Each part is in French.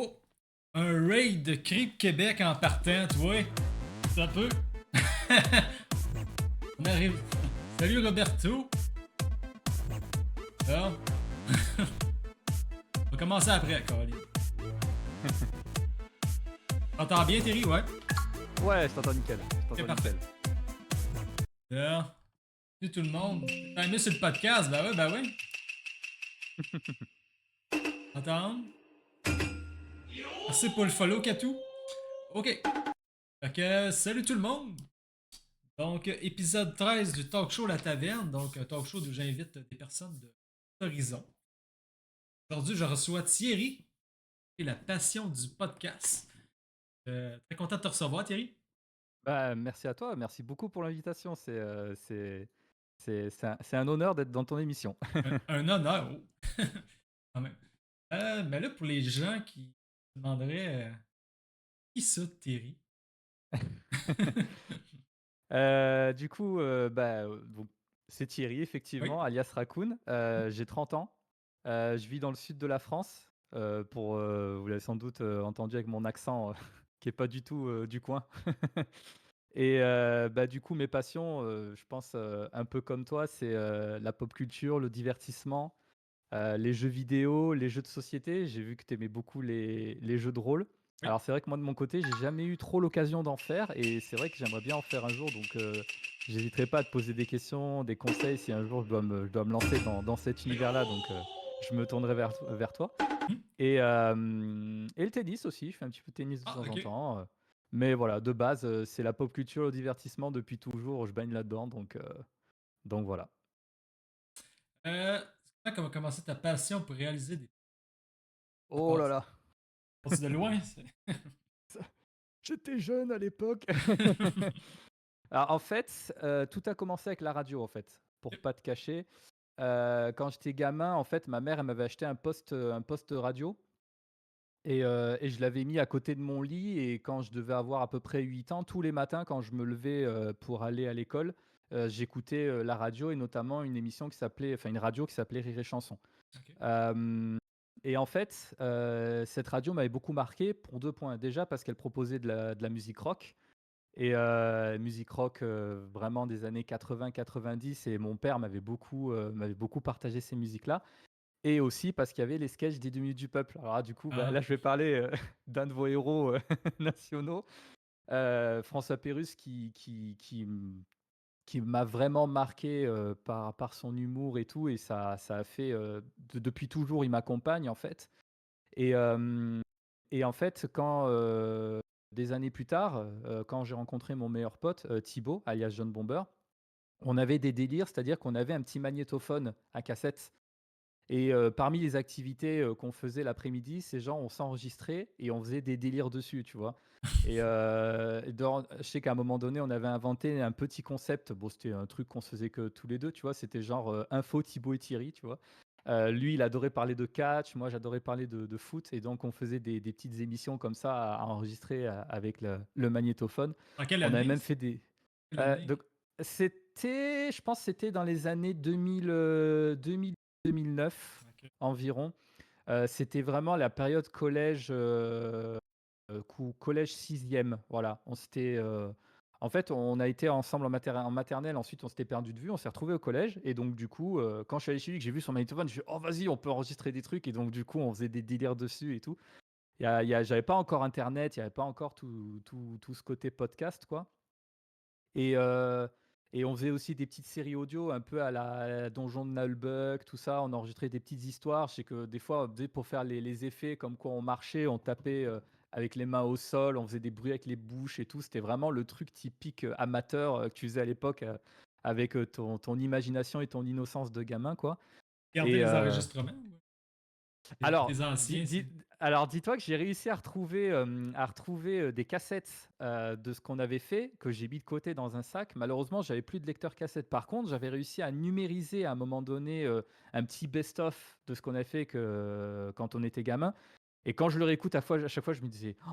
Oh! Un raid de Creep Québec en partant, tu vois? Ça peut. On arrive. Salut Roberto. Ah, on va commencer après, Colin. T'entends bien, Terry? Ouais. Ouais, je t'entends nickel. Je Ok, t'entends parfait. nickel. Ah. Salut tout le monde. T'as aimé sur le podcast? Ben ouais, ben ouais. Attends. Merci pour le follow, Katou. Ok. Fait que, salut tout le monde. Donc, épisode 13 du talk show La Taverne. Donc, un talk show où j'invite des personnes de l'horizon. Aujourd'hui, je reçois Thierry et la passion du podcast. Très content de te recevoir, Thierry. Bah, merci à toi, merci beaucoup pour l'invitation. C'est un honneur d'être dans ton émission. Un honneur. Oh. Quand même. Mais là, pour les gens qui se demanderaient qui ça, Thierry? Du coup, donc, c'est Thierry, Oui. effectivement, alias Raccoon. J'ai 30 ans. Je vis dans le sud de la France. Vous l'avez sans doute entendu avec mon accent qui est pas du tout du coin. Et du coup, mes passions, je pense un peu comme toi, c'est la pop culture, le divertissement, les jeux vidéo, les jeux de société. J'ai vu que tu aimais beaucoup les jeux de rôle. Oui. Alors c'est vrai que moi de mon côté, j'ai jamais eu trop l'occasion d'en faire et c'est vrai que j'aimerais bien en faire un jour, donc j'hésiterai pas à te poser des questions, des conseils si un jour je dois me lancer dans cet univers-là, donc je me tournerai vers toi. Hmm. Et le tennis aussi, je fais un petit peu de tennis de Ah, temps en ok. temps. Mais voilà, de base, c'est la pop culture, le divertissement depuis toujours, je baigne là-dedans, donc voilà. Comment a commencé ta passion pour réaliser des Oh là podcasts? là! Parti de loin, c'est. J'étais jeune à l'époque. Alors en fait, tout a commencé avec la radio en fait, pour pas te cacher. Quand j'étais gamin, en fait, ma mère, elle m'avait acheté un poste radio et je l'avais mis à côté de mon lit et quand je devais avoir à peu près 8 ans, tous les matins quand je me levais, pour aller à l'école, j'écoutais, la radio et notamment une radio qui s'appelait Rire et Chanson. Ok. Hem Et en fait, cette radio m'avait beaucoup marqué pour 2 points. Déjà parce qu'elle proposait de la musique rock et musique rock, vraiment des années 80-90 et mon père m'avait beaucoup partagé ces musiques-là et aussi parce qu'il y avait les sketchs des 2 minutes du peuple. Alors là, du coup, Ah. là, je vais parler, d'un de vos héros, nationaux, François Pérusse qui m'a vraiment marqué, par son humour et tout et ça a fait, depuis toujours, il m'accompagne, en fait et hem et en fait, quand, des années plus tard, quand j'ai rencontré mon meilleur pote, Thibaut, alias John Bomber, on avait des délires, c'est-à-dire qu'on avait un petit magnétophone à cassette et parmi les activités, qu'on faisait l'après-midi, c'est genre on s'enregistrait et on faisait des délires dessus, tu vois? Et je sais qu'à un moment donné, on avait inventé un petit concept. Bon, c'était un truc qu'on se faisait que tous les 2, tu vois? C'était genre, info Thibaut et Thierry, tu vois? Lui, il adorait parler de catch, moi j'adorais parler de foot et donc on faisait des petites émissions comme ça à enregistrer, avec le magnétophone. En quelle On avait année? même fait des Quelle année? donc je pense c'était dans les années 2000-2009 Ok. environ. C'était vraiment la période collège, collège 6e, voilà. En fait, on a été ensemble en maternelle, ensuite on s'était perdu de vue, on s'est retrouvés au collège et donc du coup, quand je suis allé chez lui, que j'ai vu son magnétophone, je fais: «Oh vas-y, on peut enregistrer des trucs» et donc du coup, on faisait des délires dessus et tout. J'avais pas encore internet, il y avait pas encore tout ce côté podcast, quoi. Et on faisait aussi des petites séries audio un peu à la Donjon de Nullbuck, tout ça. On enregistrait des petites histoires. Je sais que des fois, tu sais, pour faire les effets, comme quoi on marchait, on tapait, avec les mains au sol, on faisait des bruits avec les bouches et tout. C'était vraiment le truc typique, amateur, que tu faisais à l'époque, avec, ton imagination et ton innocence de gamin, quoi. Gardez Et les enregistrements, ouais. Les alors, anciens, c'est. dis-toi que j'ai réussi à retrouver, des cassettes, de ce qu'on avait fait, que j'ai mis de côté dans un sac. Malheureusement, j'avais plus de lecteur cassette. Par contre, j'avais réussi à numériser à un moment donné, un petit best-of de ce qu'on a fait quand on était gamin et quand je le réécoute à chaque fois, je me disais: «Oh,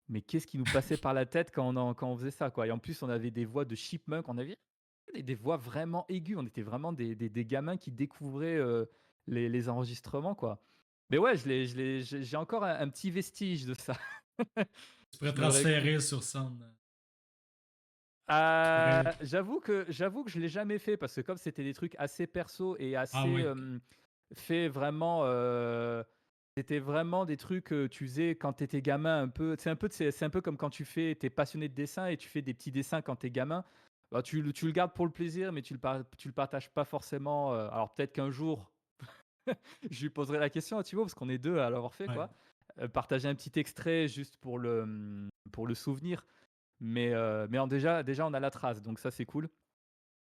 mais qu'est-ce qui nous passait par la tête quand on faisait ça, quoi?» Et en plus, on avait des voix de chipmunk, on avait des voix vraiment aiguës. On était vraiment des gamins qui découvraient, les enregistrements, quoi. Mais ouais, j'ai encore un petit vestige de ça. Tu pourrais Je devrais transférer sur scène. Tu Ah, pourrais... j'avoue que je l'ai jamais fait parce que comme c'était des trucs assez perso et Ah assez, oui, faits vraiment, c'était vraiment des trucs que tu faisais quand tu étais gamin un peu. C'est un peu comme quand tu es passionné de dessin et tu fais des petits dessins quand tu es gamin. Bah, tu le gardes pour le plaisir, mais tu le partages pas forcément, alors peut-être qu'un jour, je lui poserai la question à Thibaut parce qu'on est 2 à l'avoir fait ouais. quoi. Partager un petit extrait juste pour le souvenir, mais déjà on a la trace, donc ça c'est cool.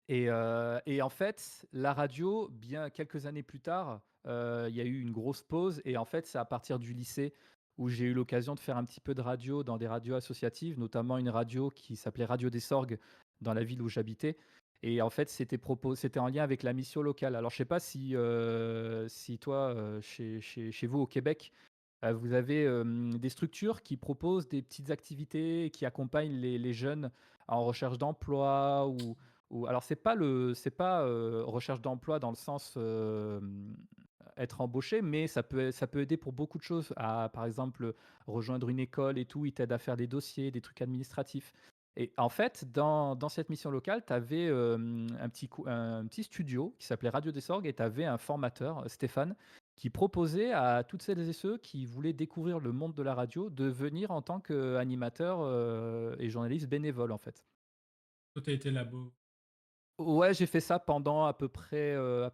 Et en fait, la radio, bien quelques années plus tard, il y a eu une grosse pause et en fait, c'est à partir du lycée où j'ai eu l'occasion de faire un petit peu de radio dans des radios associatives, notamment une radio qui s'appelait Radio des Sorgues dans la ville où j'habitais. Et en fait, c'était en lien avec la mission locale. Alors je sais pas si toi, chez vous au Québec, vous avez, des structures qui proposent des petites activités, qui accompagnent les jeunes en recherche d'emploi ou alors c'est pas recherche d'emploi dans le sens, être embauché, mais ça peut aider pour beaucoup de choses à, par exemple, rejoindre une école et tout. Ils t'aident à faire des dossiers, des trucs administratifs et en fait, dans cette mission locale, tu avais, un petit studio qui s'appelait Radio des Sorgues et tu avais un formateur, Stéphane, qui proposait à toutes celles et ceux qui voulaient découvrir le monde de la radio de venir en tant qu'animateur, et journaliste bénévole, en fait. Tout a été là-bas. Ouais, j'ai fait ça pendant à peu près 1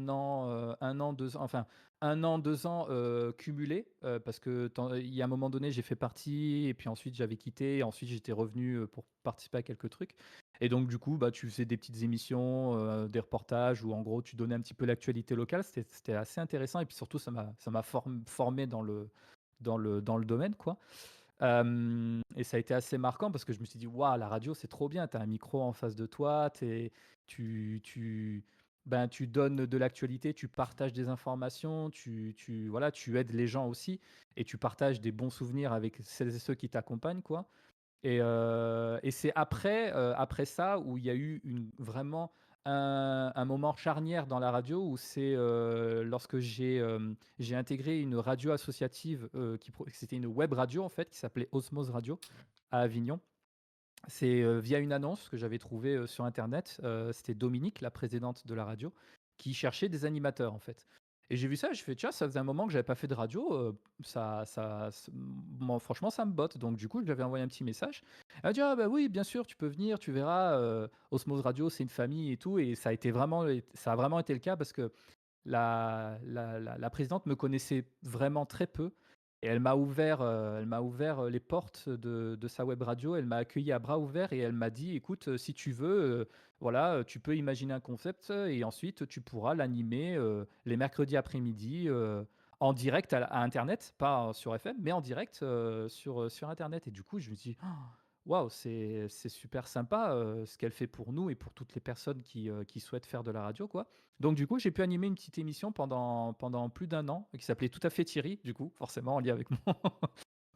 an, 2 ans, enfin 1 an, 2 ans, cumulés, parce que il y a un moment donné, j'ai fait partie et puis ensuite j'avais quitté et ensuite j'étais revenu, pour participer à quelques trucs et donc du coup, bah, tu faisais des petites émissions, des reportages où en gros tu donnais un petit peu l'actualité locale. C'était assez intéressant et puis surtout ça m'a formé dans le domaine, quoi. Et ça a été assez marquant parce que je me suis dit: «Waouh, la radio, c'est trop bien». Tu as un micro en face de toi, tu tu donnes de l'actualité, tu partages des informations, voilà, tu aides les gens aussi et tu partages des bons souvenirs avec celles et ceux qui t'accompagnent, quoi. Et c'est après ça où il y a eu vraiment un moment charnière dans la radio où c'est, lorsque j'ai intégré une radio associative, c'était une web radio en fait qui s'appelait Osmose Radio à Avignon. C'est, via une annonce que j'avais trouvée, sur internet, c'était Dominique, la présidente de la radio, qui cherchait des animateurs, en fait. Et j'ai vu ça, je fais: «Tiens, ça faisait un moment que j'avais pas fait de radio, moi franchement ça me botte». Donc du coup, je lui avais envoyé un petit message. Elle m'a dit: «Ah bah oui, bien sûr, tu peux venir, tu verras, Osmose Radio, c'est une famille et tout». Et ça a vraiment été le cas parce que la présidente me connaissait vraiment très peu et elle m'a ouvert les portes de sa web radio. Elle m'a accueilli à bras ouverts et elle m'a dit: «Écoute, si tu veux, voilà, tu peux imaginer un concept et ensuite tu pourras l'animer, les mercredis après-midi, en direct à internet, pas sur FM, mais en direct, sur internet». Et du coup, je me dis: waouh, c'est super sympa, ce qu'elle fait pour nous et pour toutes les personnes qui souhaitent faire de la radio, quoi. Donc du coup, j'ai pu animer une petite émission pendant plus d'un an, qui s'appelait Tout à fait Thierry, du coup, forcément en lien avec mon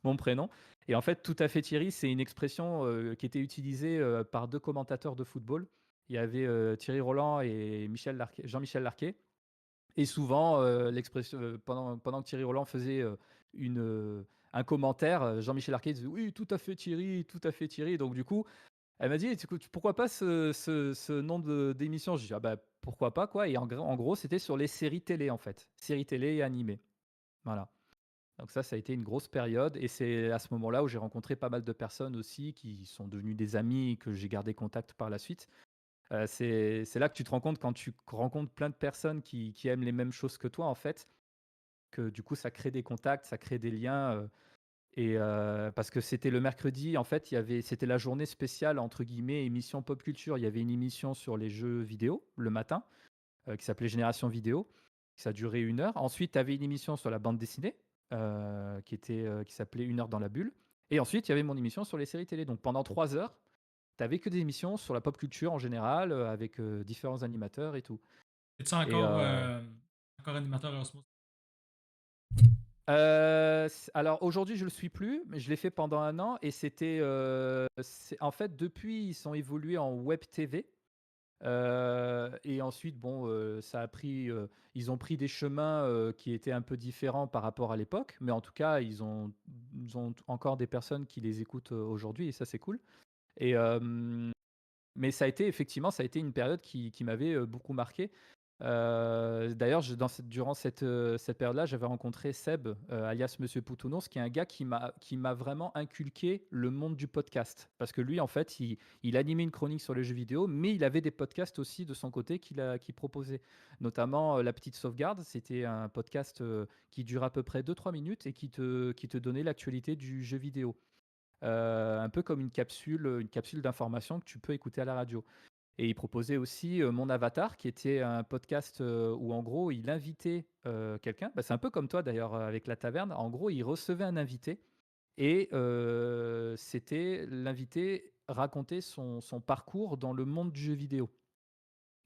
mon prénom. Et en fait, Tout à fait Thierry, c'est une expression, qui était utilisée, par 2 commentateurs de football. Il y avait, Thierry Roland et Jean-Michel Larquet. Et souvent, l'expression, pendant que Thierry Roland faisait, un commentaire, Jean-Michel Arquet disait: «Oui, tout à fait Thierry, tout à fait Thierry». Donc du coup, elle m'a dit: «Écoute, pourquoi pas ce nom d'émission?» J'ai dit: «Ah bah, pourquoi pas, quoi». Et en gros, c'était sur les séries télé, en fait, séries télé et animées. Voilà. Donc ça a été une grosse période et c'est à ce moment-là où j'ai rencontré pas mal de personnes aussi qui sont devenues des amis et que j'ai gardé contact par la suite. C'est là que tu te rends compte quand tu rencontres plein de personnes qui aiment les mêmes choses que toi, en fait, que du coup ça crée des contacts, ça crée des liens, parce que c'était le mercredi, en fait, c'était la journée spéciale entre guillemets «émission pop culture». Il y avait une émission sur les jeux vidéo le matin, qui s'appelait Génération Vidéo. Ça durait 1 heure. Ensuite, tu avais une émission sur la bande dessinée, qui s'appelait Une heure dans la bulle et ensuite il y avait mon émission sur les séries télé. Donc pendant 3 heures, tu avais que des émissions sur la pop culture en général, avec, différents animateurs et tout. Es-tu Et encore animateur Osmose? alors aujourd'hui, je le suis plus, mais je l'ai fait pendant 1 an et c'est en fait, depuis, ils sont évolués en web TV. Et ensuite, bon, ça a pris, ils ont pris des chemins, qui étaient un peu différents par rapport à l'époque, mais en tout cas, ils ont encore des personnes qui les écoutent, aujourd'hui et ça, c'est cool. Et mais ça a été effectivement, ça a été une période qui m'avait, beaucoup marqué. D'ailleurs, durant cette période-là, j'avais rencontré Seb, alias Monsieur Poutounours, qui est un gars qui m'a vraiment inculqué le monde du podcast. Parce que lui, en fait, il animait une chronique sur les jeux vidéo, mais il avait des podcasts aussi de son côté qu'il proposait. Notamment, La Petite Sauvegarde, c'était un podcast, qui dure à peu près 2-3 minutes et qui te donnait l'actualité du jeu vidéo. Un peu comme une capsule d'information que tu peux écouter à la radio. Et il proposait aussi, Mon Avatar, qui était un podcast, où en gros il invitait, quelqu'un. Bah, c'est un peu comme toi d'ailleurs, avec la taverne. En gros, il recevait un invité et c'était l'invité racontait son parcours dans le monde du jeu vidéo.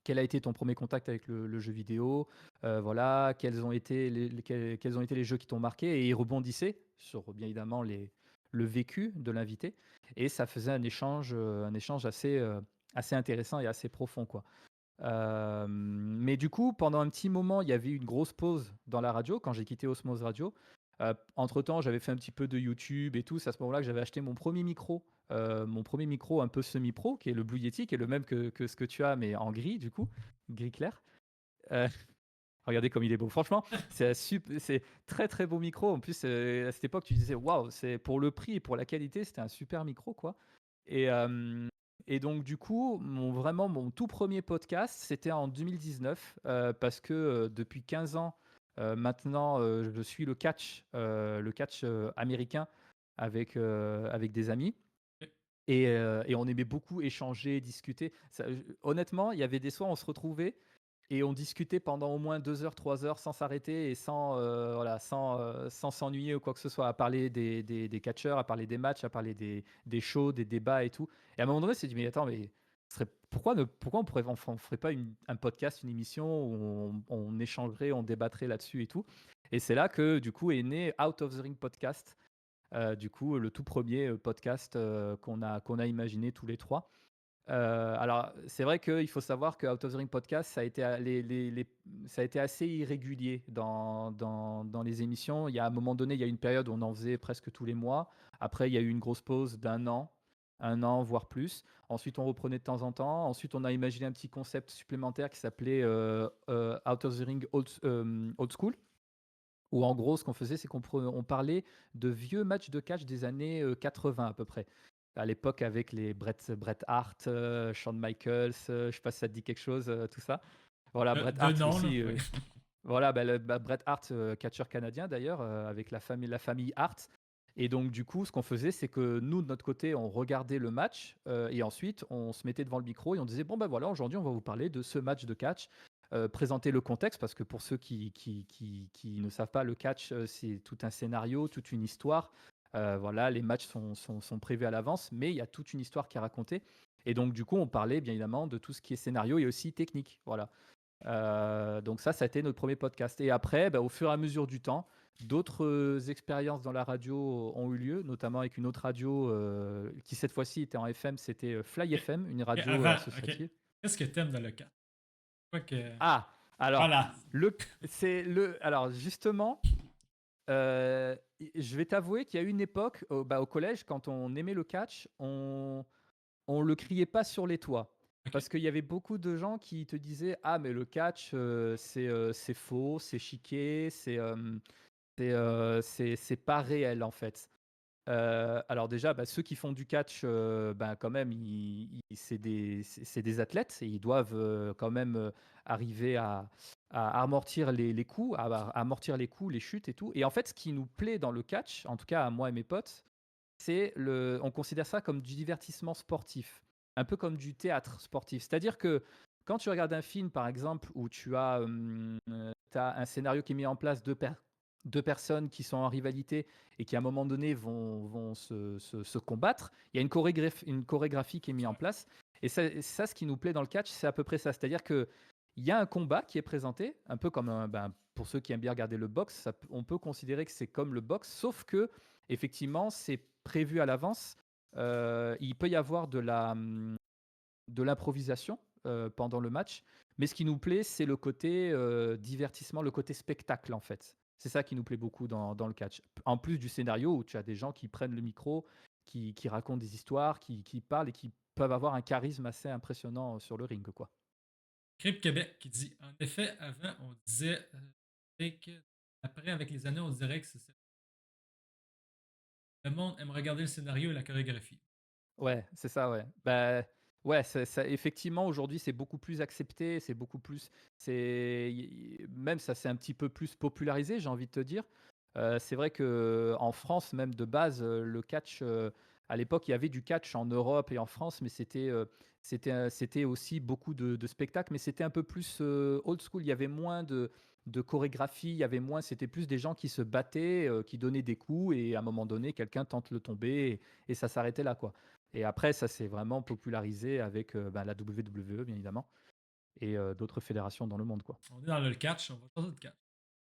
Quel a été ton premier contact avec le jeu vidéo? Voilà, quels ont été les jeux qui t'ont marqué? Et il rebondissait sur, bien évidemment, le vécu de l'invité et ça faisait un échange assez intéressant et assez profond, quoi. Mais du coup, pendant un petit moment, il y avait eu une grosse pause dans la radio quand j'ai quitté Osmose Radio. Entre-temps, j'avais fait un petit peu de YouTube et tout. C'est à ce moment-là que j'avais acheté mon premier micro un peu semi-pro, qui est le Blue Yeti, qui est le même que ce que tu as, mais en gris, du coup, gris clair. Euh, Regardez comme il est beau. Franchement, c'est très très beau micro. En plus, à cette époque, tu disais, waouh, c'est pour le prix et pour la qualité, c'était un super micro, quoi. Et, donc, du coup, vraiment, mon tout premier podcast, c'était en 2019, parce que depuis 15 ans, maintenant, je suis le catch américain avec des amis. Ok. Et on aimait beaucoup échanger, discuter. Honnêtement, il y avait des soirs, on se retrouvait et on discutait pendant au moins 2 heures, 3 heures sans s'arrêter et voilà, sans s'ennuyer ou quoi que ce soit, à parler des catcheurs, à parler des matchs, à parler des shows, des débats et tout. Et à un moment donné, on s'est dit, mais attends, mais pourquoi on ferait pas un podcast, une émission où on échangerait, on débattrait là-dessus et tout. Et c'est là que, du coup, est né Out of the Ring Podcast, du coup, le tout premier podcast qu'on a imaginé tous les trois. Alors, c'est vrai qu'il faut savoir que Out of the Ring Podcast, ça a été assez irrégulier dans les émissions. Il y a un moment donné, il y a une période où on en faisait presque tous les mois. Après, il y a eu une grosse pause un an, voire plus. Ensuite, on reprenait de temps en temps. Ensuite, on a imaginé un petit concept supplémentaire qui s'appelait Out of the Ring Old School, où en gros, ce qu'on faisait, c'est qu'on parlait de vieux matchs de catch des années 80 à peu près. À l'époque, avec les Bret Hart, Shawn Michaels, je sais pas si ça te dit quelque chose, tout ça. Voilà, Bret De Hart nom, là. aussi. Oui. Voilà, Bret Hart, catcheur canadien d'ailleurs, avec la famille Hart. Et donc, du coup, ce qu'on faisait, c'est que nous, de notre côté, on regardait le match et ensuite, on se mettait devant le micro et on disait, bon, ben voilà, aujourd'hui, on va vous parler de ce match de catch. Présenter le contexte, parce que pour ceux qui ne savent pas, le catch, c'est tout un scénario, toute une histoire. Voilà, les matchs sont prévus à l'avance, mais il y a toute une histoire qui est racontée. Et donc, du coup, on parlait bien évidemment de tout ce qui est scénario et aussi technique. Voilà. Donc ça a été notre premier podcast. Et après, bah, au fur et à mesure du temps, d'autres expériences dans la radio ont eu lieu, notamment avec une autre radio qui cette fois-ci était en FM, c'était Fly Ok. FM, une Ok, radio avant, ok. associative. Qu'est-ce que t'aimes dans le cas? Quoi que. Ah, alors, Voilà. alors justement, je vais t'avouer qu'il y a eu une époque, au collège, quand on aimait le catch, on le criait pas sur les toits. Ok. Parce qu'il y avait beaucoup de gens qui te disaient: «Ah mais le catch, c'est faux, c'est chiqué, c'est pas réel en fait». Alors déjà, bah, ceux qui font du catch, ben, quand même, c'est des athlètes et ils doivent, quand même, arriver à amortir les coups, à amortir les coups, les chutes et tout. Et en fait, ce qui nous plaît dans le catch, en tout cas à moi et mes potes, on considère ça comme du divertissement sportif, un peu comme du théâtre sportif. C'est-à-dire que quand tu regardes un film, par exemple, où t'as un scénario qui est mis en place, deux personnes qui sont en rivalité et qui, à un moment donné, vont se combattre, il y a une chorégraphie qui est mise en place. Et ça, ce qui nous plaît dans le catch, c'est à peu près ça. C'est-à-dire que il y a un combat qui est présenté, un peu comme pour ceux qui aiment bien regarder le boxe, on peut considérer que c'est comme le boxe, sauf que effectivement, c'est prévu à l'avance. Il peut y avoir de l'improvisation, pendant le match. Mais ce qui nous plaît, c'est le côté divertissement, le côté spectacle, en fait. C'est ça qui nous plaît beaucoup dans le catch. En plus du scénario où tu as des gens qui prennent le micro, qui racontent des histoires, qui parlent et qui peuvent avoir un charisme assez impressionnant sur le ring, quoi. Crip Québec qui dit en effet, avant, on disait que après, avec les années, on dirait que le monde aime regarder le scénario et la chorégraphie. Ouais, c'est ça, ouais. Bah, ouais, c'est ça effectivement, aujourd'hui, c'est beaucoup plus accepté, c'est beaucoup plus c'est y même ça s'est un petit peu plus popularisé, j'ai envie de te dire. C'est vrai qu'en France, même de base, le catch, à l'époque, il y avait du catch en Europe et en France, mais c'était aussi beaucoup de spectacles, mais c'était un peu plus, old school. Il y avait moins de chorégraphie, il y avait moins c'était plus des gens qui se battaient, qui donnaient des coups et à un moment donné, quelqu'un tente le tomber et ça s'arrêtait là, quoi. Et après, ça s'est vraiment popularisé avec la WWE, bien évidemment, et d'autres fédérations dans le monde, quoi. On est dans le catch, on va changer de catch.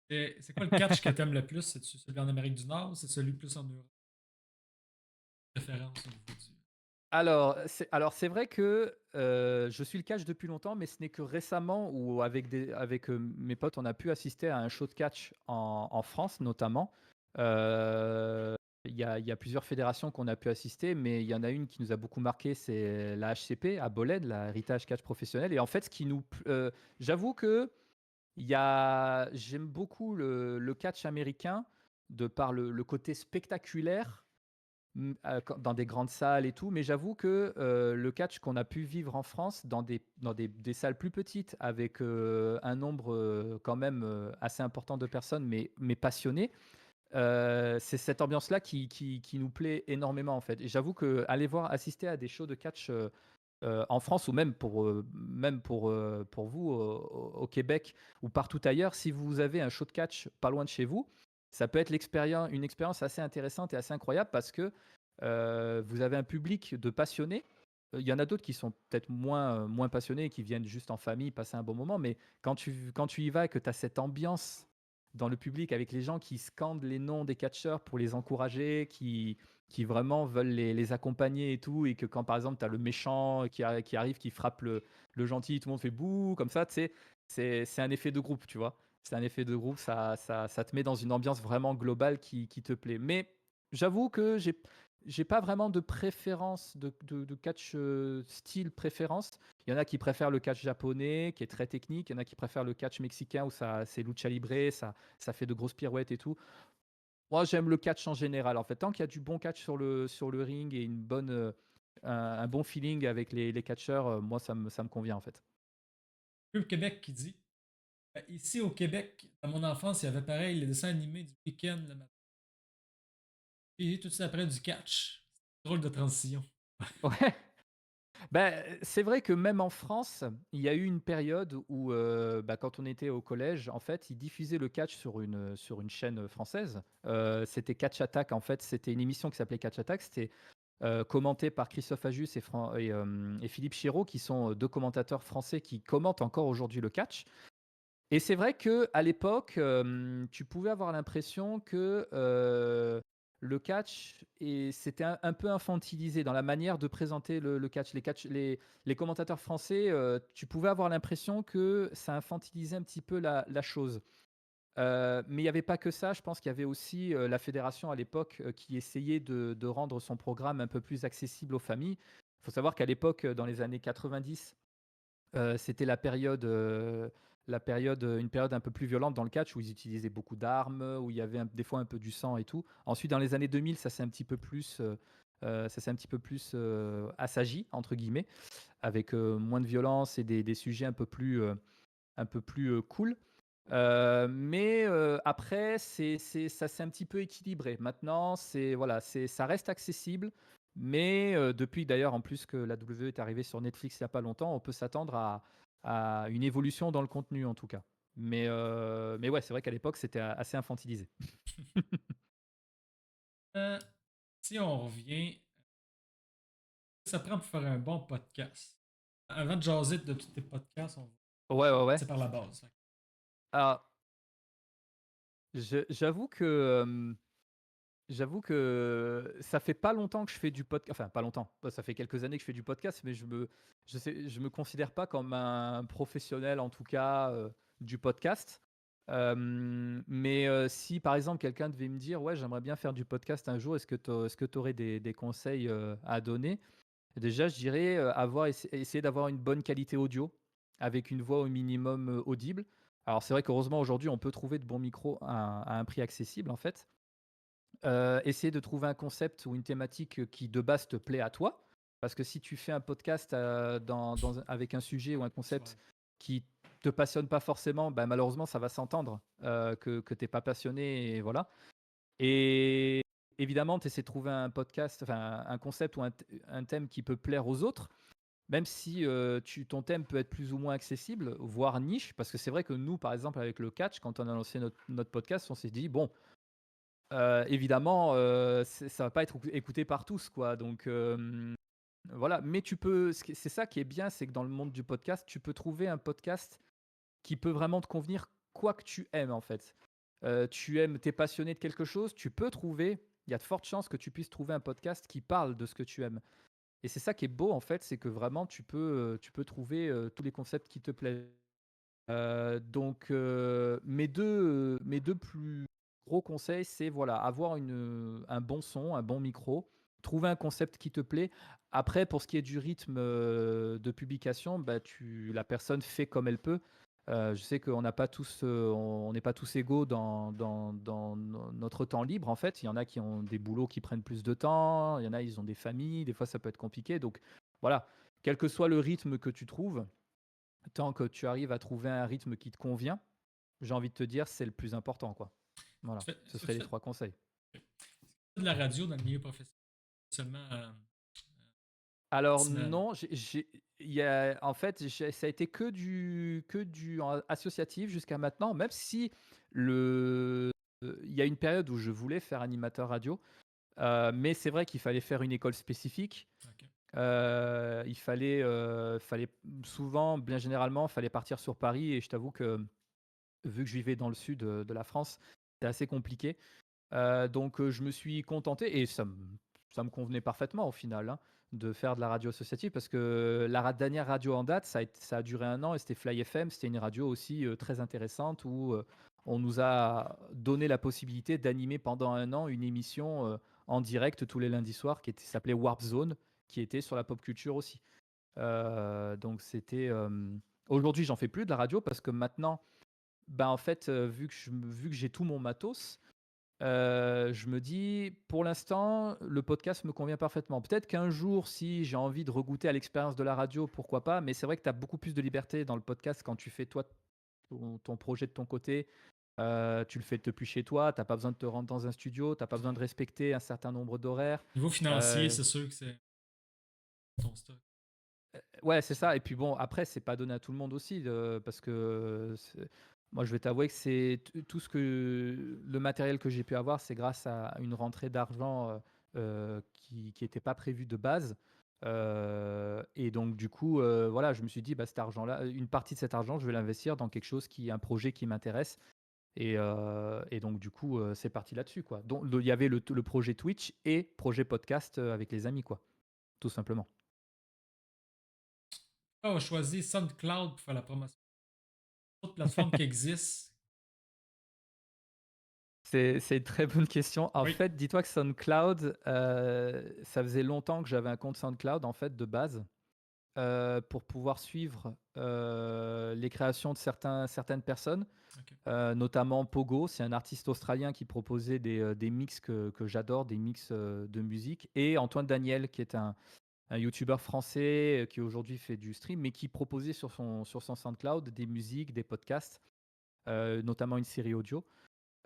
C'est quoi le catch que t'aimes le plus? C'est celui en Amérique du Nord ou c'est celui plus en Europe? Préférence au niveau du. Alors c'est vrai que je suis le catch depuis longtemps, mais ce n'est que récemment où avec mes potes, on a pu assister à un show de catch en France, notamment. Il y a plusieurs fédérations qu'on a pu assister, mais il y en a une qui nous a beaucoup marqué, c'est la HCP à Bolède, la Heritage Catch Professionnel. Et en fait, j'avoue que j'aime beaucoup le catch américain de par le côté spectaculaire, dans des grandes salles et tout, mais j'avoue que le catch qu'on a pu vivre en France dans des salles plus petites avec un nombre quand même assez important de personnes, mais passionnées, c'est cette ambiance-là qui nous plaît énormément en fait. Et j'avoue que assister à des shows de catch en France ou même pour vous au Québec ou partout ailleurs, si vous avez un show de catch pas loin de chez vous, ça peut être une expérience assez intéressante et assez incroyable parce que vous avez un public de passionnés. Il y en a d'autres qui sont peut-être moins passionnés, qui viennent juste en famille, passer un bon moment. Mais quand tu y vas et que tu as cette ambiance dans le public avec les gens qui scandent les noms des catcheurs pour les encourager, qui vraiment veulent les accompagner et tout, et que quand par exemple tu as le méchant qui arrive, qui frappe le gentil, tout le monde fait bouh, comme ça, tu sais, c'est un effet de groupe, tu vois. C'est un effet de groupe, ça te met dans une ambiance vraiment globale qui te plaît. Mais j'avoue que j'ai pas vraiment de préférence de catch style préférence. Il y en a qui préfèrent le catch japonais, qui est très technique. Il y en a qui préfèrent le catch mexicain où c'est lucha libre, ça fait de grosses pirouettes et tout. Moi, j'aime le catch en général. En fait, tant qu'il y a du bon catch sur le ring et un bon feeling avec les catcheurs, moi, ça me convient en fait. Crip Québec qui dit ici au Québec, dans mon enfance, il y avait pareil les dessins animés du week-end le matin. Et tout de suite après du catch. Drôle de transition. Ouais. C'est vrai que même en France, il y a eu une période où, quand on était au collège, en fait, ils diffusaient le catch sur une chaîne française. C'était Catch Attack, en fait, c'était une émission qui s'appelait Catch Attack. C'était commenté par Christophe Ajus et Philippe Chiraud, qui sont 2 commentateurs français qui commentent encore aujourd'hui le catch. Et c'est vrai que à l'époque, tu pouvais avoir l'impression que, le catch c'était un peu infantilisé dans la manière de présenter le catch. Les commentateurs français, tu pouvais avoir l'impression que ça infantilisait un petit peu la chose. Mais il y avait pas que ça, je pense qu'il y avait aussi, la fédération à l'époque, qui essayait de rendre son programme un peu plus accessible aux familles. Il faut savoir qu'à l'époque, dans les années 90, c'était une période un peu plus violente dans le catch où ils utilisaient beaucoup d'armes, où il y avait des fois un peu du sang et tout. Ensuite, dans les années 2000, ça s'est un petit peu plus «assagi» entre guillemets, avec moins de violence et des sujets un peu plus cool. Mais après, ça s'est un petit peu équilibré. Maintenant, voilà, ça reste accessible, mais depuis d'ailleurs, en plus que la WWE est arrivée sur Netflix il y a pas longtemps, on peut s'attendre à une évolution dans le contenu, en tout cas. Mais ouais, c'est vrai qu'à l'époque, c'était assez infantilisé. Euh, Si on revient, ça prend pour faire un bon podcast. Avant de jaser de tous tes podcasts, on va Ouais, ouais, ouais. passer par la base. Alors, j'avoue que, J'avoue que ça fait pas longtemps que je fais du podcast. Enfin, pas longtemps. Ça fait quelques années que je fais du podcast, mais je me considère pas comme un professionnel, en tout cas, du podcast. Mais si par exemple quelqu'un devait me dire, ouais, j'aimerais bien faire du podcast un jour, est-ce que tu aurais des conseils à donner? Déjà, je dirais essayer d'avoir une bonne qualité audio avec une voix au minimum audible. Alors, c'est vrai qu'heureusement, aujourd'hui, on peut trouver de bons micros à un prix accessible, en fait. Essayer de trouver un concept ou une thématique, qui de base te plaît à toi. Parce que si tu fais un podcast, avec un sujet ou un Ouais. concept qui te passionne pas forcément, bah, malheureusement ça va s'entendre, que tu es pas passionné et voilà. Et évidemment, tu essaies de trouver un podcast, enfin un concept ou un thème qui peut plaire aux autres, même si, ton thème peut être plus ou moins accessible, voire niche. Parce que c'est vrai que nous, par exemple, avec le catch, quand on a lancé notre podcast, on s'est dit: «Bon, évidemment, ça va pas être écouté par tous, quoi, donc voilà. Mais tu peux c'est ça qui est bien, c'est que dans le monde du podcast, tu peux trouver un podcast qui peut vraiment te convenir, quoi que tu aimes, en fait. Tu es passionné de quelque chose, tu peux trouver il y a de fortes chances que tu puisses trouver un podcast qui parle de ce que tu aimes et c'est ça qui est beau, en fait, c'est que vraiment tu peux trouver, tous les concepts qui te plaisent. Donc mes 2 plus gros conseils, c'est voilà, avoir un bon son, un bon micro, trouver un concept qui te plaît. Après, pour ce qui est du rythme, de publication, bah, la personne fait comme elle peut. Je sais qu'on n'a pas tous, on n'est pas tous égaux dans notre temps libre, en fait. Il y en a qui ont des boulots qui prennent plus de temps, il y en a, ils ont des familles, des fois ça peut être compliqué. Donc voilà, quel que soit le rythme que tu trouves, tant que tu arrives à trouver un rythme qui te convient, j'ai envie de te dire, c'est le plus important, quoi. Voilà, ce Est-ce que seraient tu les fais 3 conseils. de la radio dans le milieu professionnel seulement Alors personnel? non, il y a en fait, ça a été que du associatif jusqu'à maintenant, même si il y a une période où je voulais faire animateur radio, mais c'est vrai qu'il fallait faire une école spécifique. Ok. Il fallait souvent, bien généralement, fallait partir sur Paris et je t'avoue que, vu que je vivais dans le sud, de la France, c'était assez compliqué. Donc je me suis contenté et ça me convenait parfaitement au final, hein, de faire de la radio associative parce que la dernière radio en date, ça a duré 1 an et c'était Fly FM. C'était une radio aussi, très intéressante où, on nous a donné la possibilité d'animer pendant 1 an une émission, en direct tous les lundis soirs qui s'appelait Warp Zone, qui était sur la pop culture aussi. Donc c'était, aujourd'hui j'en fais plus de la radio parce que maintenant, bah, en fait, vu que j'ai tout mon matos, je me dis: «Pour l'instant, le podcast me convient parfaitement». Peut-être qu'un jour, si j'ai envie de regoûter à l'expérience de la radio, pourquoi pas? Mais c'est vrai que tu as beaucoup plus de liberté dans le podcast quand tu fais toi ton projet de ton côté. Tu le fais depuis chez toi, tu as pas besoin de te rendre dans un studio, tu as pas besoin de respecter un certain nombre d'horaires. Niveau financier, Heu, c'est sûr que c'est ton stock. ouais, c'est ça et puis bon, après, c'est pas donné à tout le monde aussi, parce que moi, je vais t'avouer que c'est tout ce que le matériel que j'ai pu avoir, c'est grâce à une rentrée d'argent, qui était pas prévue de base, et donc du coup, voilà, je me suis dit: «Bah, cet argent-là, une partie de cet argent, je vais l'investir dans quelque chose un projet qui m'intéresse» et donc du coup, c'est parti là-dessus, quoi. Donc il y avait le projet Twitch et projet podcast, avec les amis, quoi, tout simplement. On va choisir SoundCloud pour faire la promotion. Autre plateforme qui existe. C'est une très bonne question. En Oui. fait, dis-toi que SoundCloud, ça faisait longtemps que j'avais un compte SoundCloud, en fait, de base, pour pouvoir suivre, les créations de certaines personnes, Ok. notamment Pogo. C'est un artiste australien qui proposait des mix que j'adore, des mix, de musique et Antoine Daniel qui est un youtubeur français, qui aujourd'hui fait du stream, mais qui proposait sur son SoundCloud des musiques, des podcasts, notamment une série audio.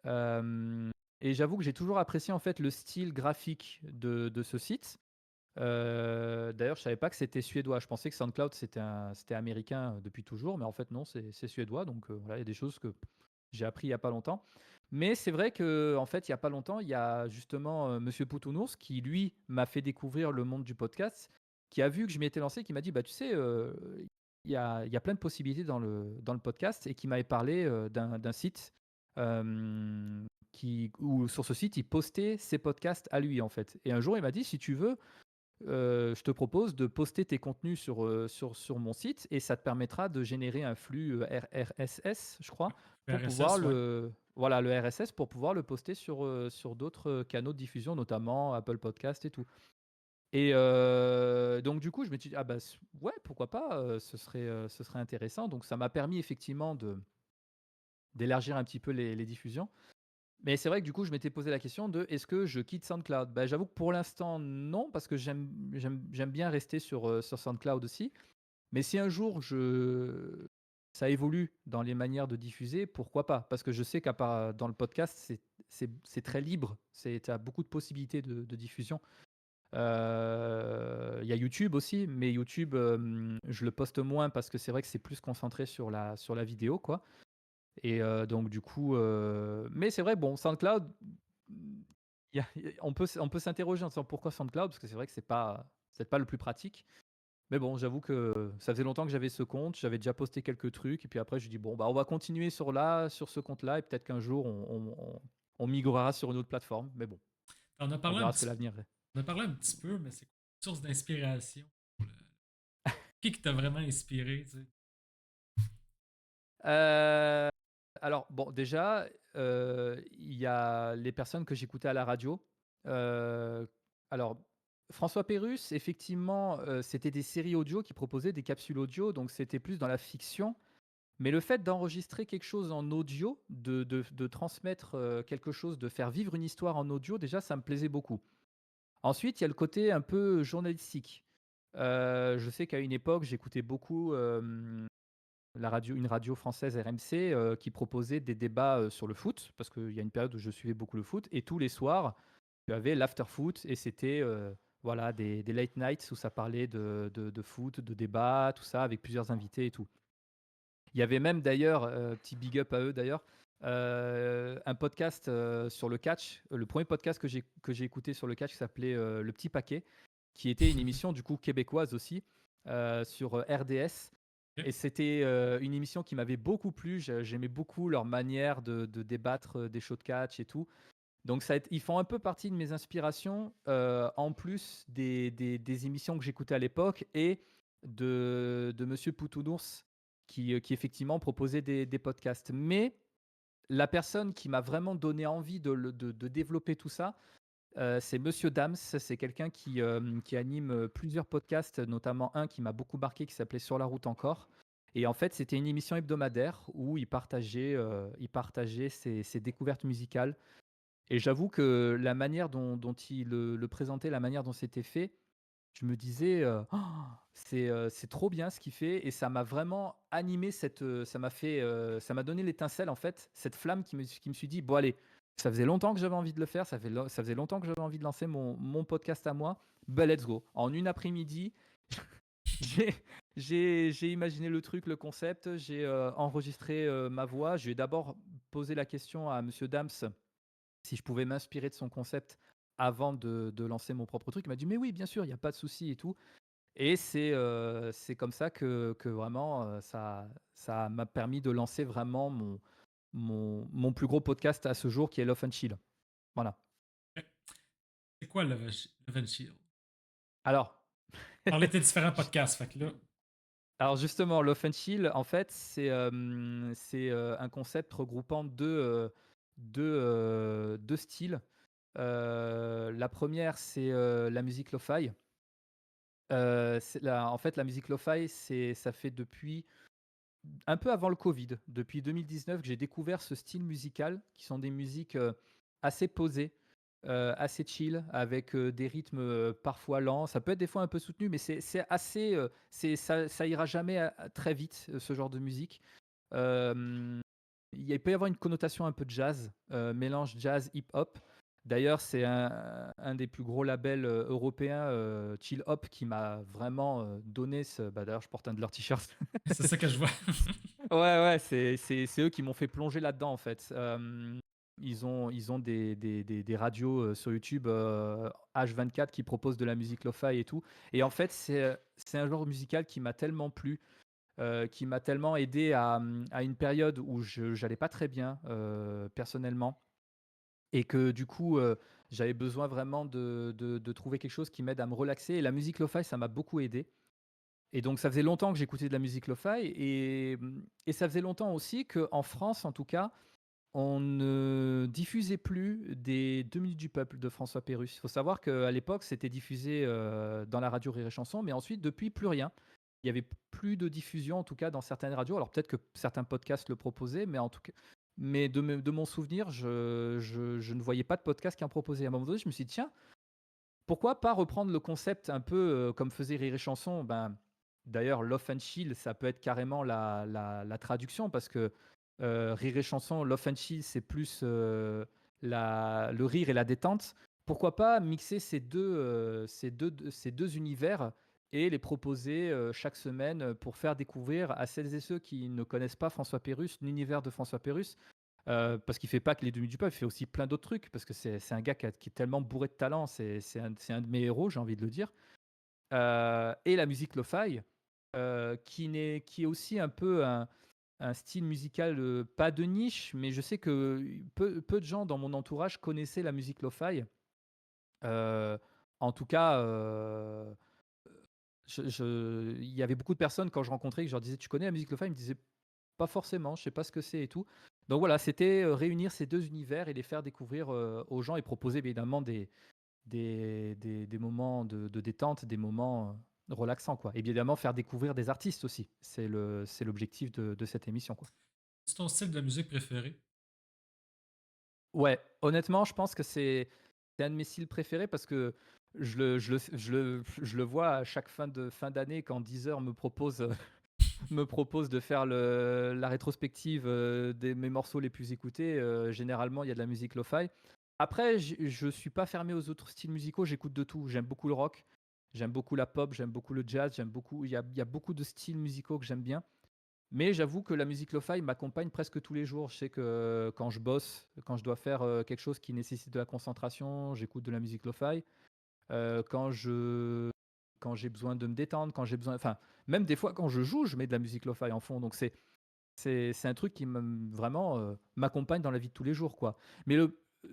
Hem et j'avoue que j'ai toujours apprécié, en fait, le style graphique de ce site. D'ailleurs, je savais pas que c'était suédois. Je pensais que SoundCloud, c'était américain, depuis toujours, mais en fait, non, c'est suédois. Donc voilà, il y a des choses que j'ai appris il y a pas longtemps. Mais c'est vrai que en fait, il y a pas longtemps, il y a justement, monsieur Poutounours qui, lui, m'a fait découvrir le monde du podcast, qui a vu que je m'y étais lancé, qui m'a dit: «Bah, tu sais, il y a plein de possibilités dans le podcast» et qui m'avait parlé, d'un site, où sur ce site, il postait ses podcasts à lui, en fait. Et un jour, il m'a dit, si tu veux, je te propose de poster tes contenus sur mon site et ça te permettra de générer un flux RSS, je crois, Le pour pouvoir RSS, ouais. voilà, le RSS pour pouvoir le poster sur d'autres canaux de diffusion, notamment Apple Podcast et tout. Et donc du coup, je me suis dit, ah bah ouais, pourquoi pas, ce serait intéressant. Donc ça m'a permis effectivement d'élargir un petit peu les diffusions. Mais c'est vrai que du coup, je m'étais posé la question de est-ce que je quitte SoundCloud? Bah, j'avoue que pour l'instant, non, parce que j'aime bien rester sur SoundCloud aussi. Mais si un jour ça évolue dans les manières de diffuser, pourquoi pas? Parce que je sais qu'à part dans le podcast, c'est très libre. Tu as beaucoup de possibilités de diffusion. Il y a YouTube aussi, mais YouTube, je le poste moins parce que c'est vrai que c'est plus concentré sur la vidéo, quoi. Et donc du coup, mais c'est vrai, bon, SoundCloud, on peut s'interroger en disant: «Pourquoi SoundCloud?» parce que c'est vrai que c'est pas le plus pratique. Mais bon, j'avoue que ça faisait longtemps que j'avais ce compte, j'avais déjà posté quelques trucs et puis après je dis: «Bon, bah, on va continuer sur ce compte-là et peut-être qu'un jour on migrera sur une autre plateforme». Mais bon, On a on parlé un verra ce que petit, l'avenir est. on a parlé un petit peu, mais c'est quoi une source d'inspiration? Qui t'a vraiment inspiré, tu sais? Heu, alors bon, déjà, il y a les personnes que j'écoutais à la radio. Heu, alors François Pérusse, effectivement, c'était des séries audio qui proposaient des capsules audio, donc c'était plus dans la fiction. Mais le fait d'enregistrer quelque chose en audio, de transmettre, quelque chose, de faire vivre une histoire en audio, déjà, ça me plaisait beaucoup. Ensuite, il y a le côté un peu journalistique. Je sais qu'à une époque, j'écoutais beaucoup, une radio française RMC, qui proposait des débats, sur le foot, parce qu'il y a une période où je suivais beaucoup le foot et tous les soirs, tu avais l'after foot et c'était, voilà, des late nights où ça parlait de foot, de débat, tout ça, avec plusieurs invités et tout. Il y avait même d'ailleurs, petit big up à eux d'ailleurs, un podcast, sur le catch, le premier podcast que j'ai écouté sur le catch qui s'appelait, Le Petit Paquet, qui était une émission du coup québécoise aussi, sur, RDS Ok. et c'était, une émission qui m'avait beaucoup plu. J'aimais beaucoup leur manière de débattre, des shows de catch et tout. Donc ça a été ils font un peu partie de mes inspirations, en plus des émissions que j'écoutais à l'époque et de Monsieur Poutounours qui effectivement proposait des podcasts. Mais la personne qui m'a vraiment donné envie de développer tout ça, c'est Monsieur Dams. C'est quelqu'un qui anime, plusieurs podcasts, notamment un qui m'a beaucoup marqué qui s'appelait «Sur la route encore» et en fait, c'était une émission hebdomadaire où il partageait ses découvertes musicales et j'avoue que la manière dont il le présentait, la manière dont c'était fait, je me disais, «C'est trop bien ce qu'il fait» et ça m'a vraiment animé ça m'a donné l'étincelle en fait, cette flamme qui me suis dit: «Bon allez, ça faisait longtemps que j'avais envie de le faire, ça faisait longtemps que j'avais envie de lancer mon podcast à moi, bah, let's go». En une après-midi, j'ai j'ai imaginé le truc, le concept, j'ai, enregistré, ma voix. Je lui ai d'abord posé la question à monsieur Dams si je pouvais m'inspirer de son concept avant de lancer mon propre truc. Il m'a dit: «Mais oui, bien sûr, il y a pas de souci et tout» et c'est comme ça que vraiment, ça m'a permis de lancer vraiment mon plus gros podcast à ce jour qui est Love and Chill. Voilà. Ok. C'est quoi Love and Shield? Alors Parler de tes différents podcasts, fait que là. alors justement, Love and Chill, en fait, c'est, un concept regroupant 2 styles. La première c'est, la musique lo-fi. En fait, la musique lo-fi, ça fait depuis un peu avant le Covid, depuis 2019 que j'ai découvert ce style musical qui sont des musiques, assez posées, assez chill avec, des rythmes, parfois lents. Ça peut être des fois un peu soutenu, mais c'est assez, ça ira jamais très vite, ce genre de musique. Hem, il peut y avoir une connotation un peu jazz, mélange jazz, hip-hop. D'ailleurs, c'est un des plus gros labels, européens, chill hop qui m'a vraiment, donné d'ailleurs, je porte un de leurs t-shirts. C'est ça que je vois. Ouais, ouais, c'est eux qui m'ont fait plonger là-dedans, en fait. Ils ont des radios, sur YouTube, H24 qui proposent de la musique lo-fi et tout et en fait, c'est un genre musical qui m'a tellement plu. qui m'a tellement aidé à une période où je j'allais pas très bien, personnellement et que du coup, j'avais besoin vraiment de trouver quelque chose qui m'aide à me relaxer et la musique lo-fi, ça m'a beaucoup aidé et donc ça faisait longtemps que j'écoutais de la musique lo-fi et ça faisait longtemps aussi qu'en France, en tout cas, on ne diffusait plus des 2 minutes du peuple de François Pérusse. Il faut savoir qu'à l'époque, c'était diffusé, dans la radio Rire et Chanson, mais ensuite depuis plus rien. Il y avait plus de diffusion, en tout cas dans certaines radios. Alors peut-être que certains podcasts le proposaient, mais en tout cas mais de mon souvenir, je ne voyais pas de podcast qui en proposait. À un moment donné, je me suis dit: «Tiens, pourquoi pas reprendre le concept un peu, comme faisait Rire et Chanson?» Ben, d'ailleurs, Love and Chill, ça peut être carrément la traduction parce que, Rire et Chanson, Love and Chill, c'est plus, le rire et la détente. Pourquoi pas mixer ces deux univers et les proposer, chaque semaine, pour faire découvrir à celles et ceux qui ne connaissent pas François Pérusse, l'univers de François Pérusse. Parce qu'il fait pas que les demi du peuple, il fait aussi plein d'autres trucs, parce que c'est un gars qui est tellement bourré de talent, c'est un de mes héros, j'ai envie de le dire. Et la musique lo-fi, qui est aussi un peu un style musical, pas de niche, mais je sais que peu de gens dans mon entourage connaissaient la musique lo-fi. Heu, En tout cas, il y avait beaucoup de personnes quand je rencontrais que je leur disais: «Tu connais la musique lo-fi?» Ils me disaient: «Pas forcément, je sais pas ce que c'est et tout». Donc voilà, c'était, réunir ces 2 univers et les faire découvrir, aux gens et proposer évidemment des moments de détente, des moments, relaxants quoi. Et évidemment faire découvrir des artistes aussi. C'est l'objectif de cette émission quoi. C'est ton style de musique préféré? Ouais, honnêtement, je pense que c'est un de mes styles préférés parce que je le vois à chaque fin d'année quand Deezer me propose de faire la rétrospective, de mes morceaux les plus écoutés, généralement, il y a de la musique lo-fi. Après, je suis pas fermé aux autres styles musicaux, j'écoute de tout. J'aime beaucoup le rock, j'aime beaucoup la pop, j'aime beaucoup le jazz, il y a beaucoup de styles musicaux que j'aime bien. Mais j'avoue que la musique lo-fi m'accompagne presque tous les jours. Je sais que quand je bosse, quand je dois faire, quelque chose qui nécessite de la concentration, j'écoute de la musique lo-fi. Quand j'ai besoin de me détendre, quand j'ai besoin enfin, même des fois quand je joue, je mets de la musique lo-fi en fond. Donc c'est un truc qui vraiment, m'accompagne dans la vie de tous les jours, quoi. Mais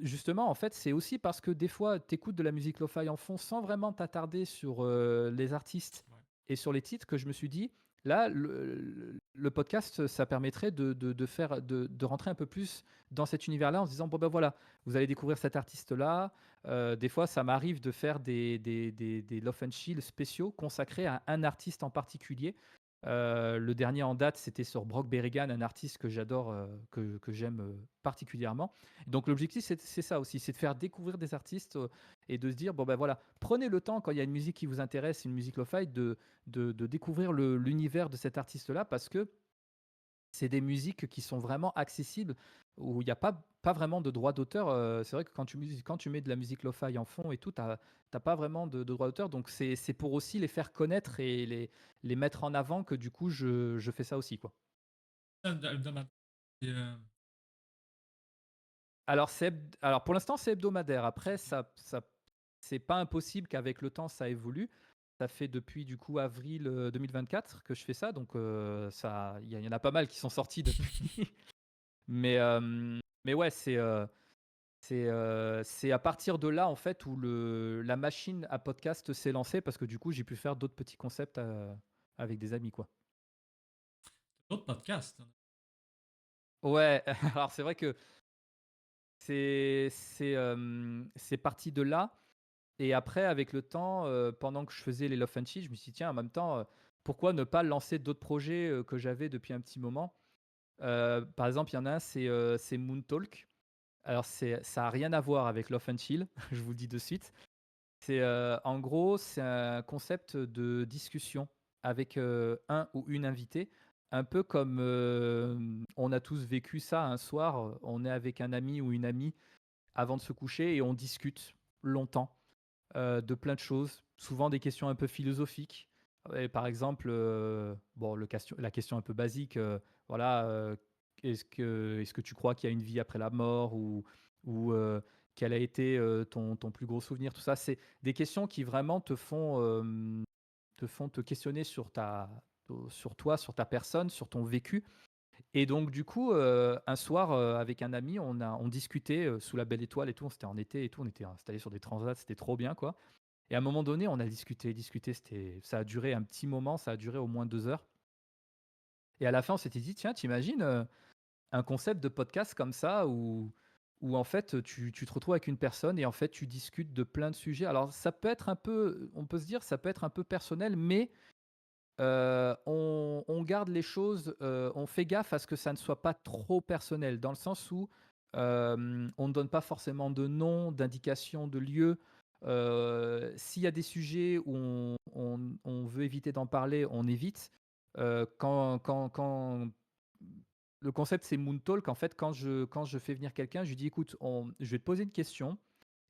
justement, en fait, c'est aussi parce que des fois, tu écoutes de la musique lo-fi en fond sans vraiment t'attarder sur, les artistes Ouais. et sur les titres que je me suis dit: «Là, le podcast, ça permettrait de rentrer un peu plus dans cet univers-là», en se disant: «Bon, ben, voilà, vous allez découvrir cet artiste-là». Des fois, ça m'arrive de faire des Love and Chill spéciaux consacrés à un artiste en particulier. Le dernier en date, c'était sur Brock Berrigan, un artiste que j'adore, que j'aime, particulièrement. Donc l'objectif, c'est ça aussi, c'est de faire découvrir des artistes, et de se dire: «Bon, ben, voilà, prenez le temps quand il y a une musique qui vous intéresse, une musique lo-fi, de découvrir l'univers de cet artiste-là», parce que c'est des musiques qui sont vraiment accessibles, où il y a pas vraiment de droit d'auteur, c'est vrai que quand tu mets de la musique lo-fi en fond et tout, tu pas vraiment de droit d'auteur, donc c'est pour aussi les faire connaître et les mettre en avant que du coup je fais ça aussi, quoi. Hebdomadaire et Alors pour l'instant, c'est hebdomadaire. Après OK. c'est pas impossible qu'avec le temps ça évolue. Ça fait depuis du coup avril, 2024 que je fais ça, donc ça il y en a pas mal qui sont sortis depuis. Mais ouais, c'est à partir de là, en fait, où la machine à podcast s'est lancée parce que du coup, j'ai pu faire d'autres petits concepts, avec des amis, quoi. D'autres podcasts? Ouais, alors c'est vrai que c'est parti de là et après avec le temps, pendant que je faisais les Love and Chill, je me suis dit: «Tiens, en même temps, pourquoi ne pas lancer d'autres projets, que j'avais depuis un petit moment?» Par exemple, il y en a un, c'est Moon Talk. Alors ça a rien à voir avec Love and Chill, je vous le dis de suite. En gros, c'est un concept de discussion avec, un ou une invitée, un peu comme, on a tous vécu ça un soir, on est avec un ami ou une amie avant de se coucher et on discute longtemps, de plein de choses, souvent des questions un peu philosophiques. Et par exemple, bon la question un peu basique, voilà, est-ce que tu crois qu'il y a une vie après la mort ou quel a été, ton plus gros souvenir? Tout ça, c'est des questions qui vraiment te font te questionner sur sur toi, sur ta personne, sur ton vécu. Et donc du coup, un soir, avec un ami, on discutait, sous la belle étoile et tout, c'était en été et tout, on était installés sur des transats, c'était trop bien, quoi. Et à un moment donné, on a discuté, discuté, ça a duré un petit moment, ça a duré au moins 2 heures. Et à la fin, on s'était dit: «Tiens, tu imagines, un concept de podcast comme ça où en fait, tu te retrouves avec une personne et en fait, tu discutes de plein de sujets». Alors ça peut être un peu, on peut se dire, ça peut être un peu personnel, mais on garde les choses, on fait gaffe à ce que ça ne soit pas trop personnel, dans le sens où, on ne donne pas forcément de nom, d'indication, de lieu. S'il y a des sujets où on veut éviter d'en parler, on évite. Quand le concept, c'est Moon Talk. En fait, quand je fais venir quelqu'un, je lui dis: «Écoute, je vais te poser une question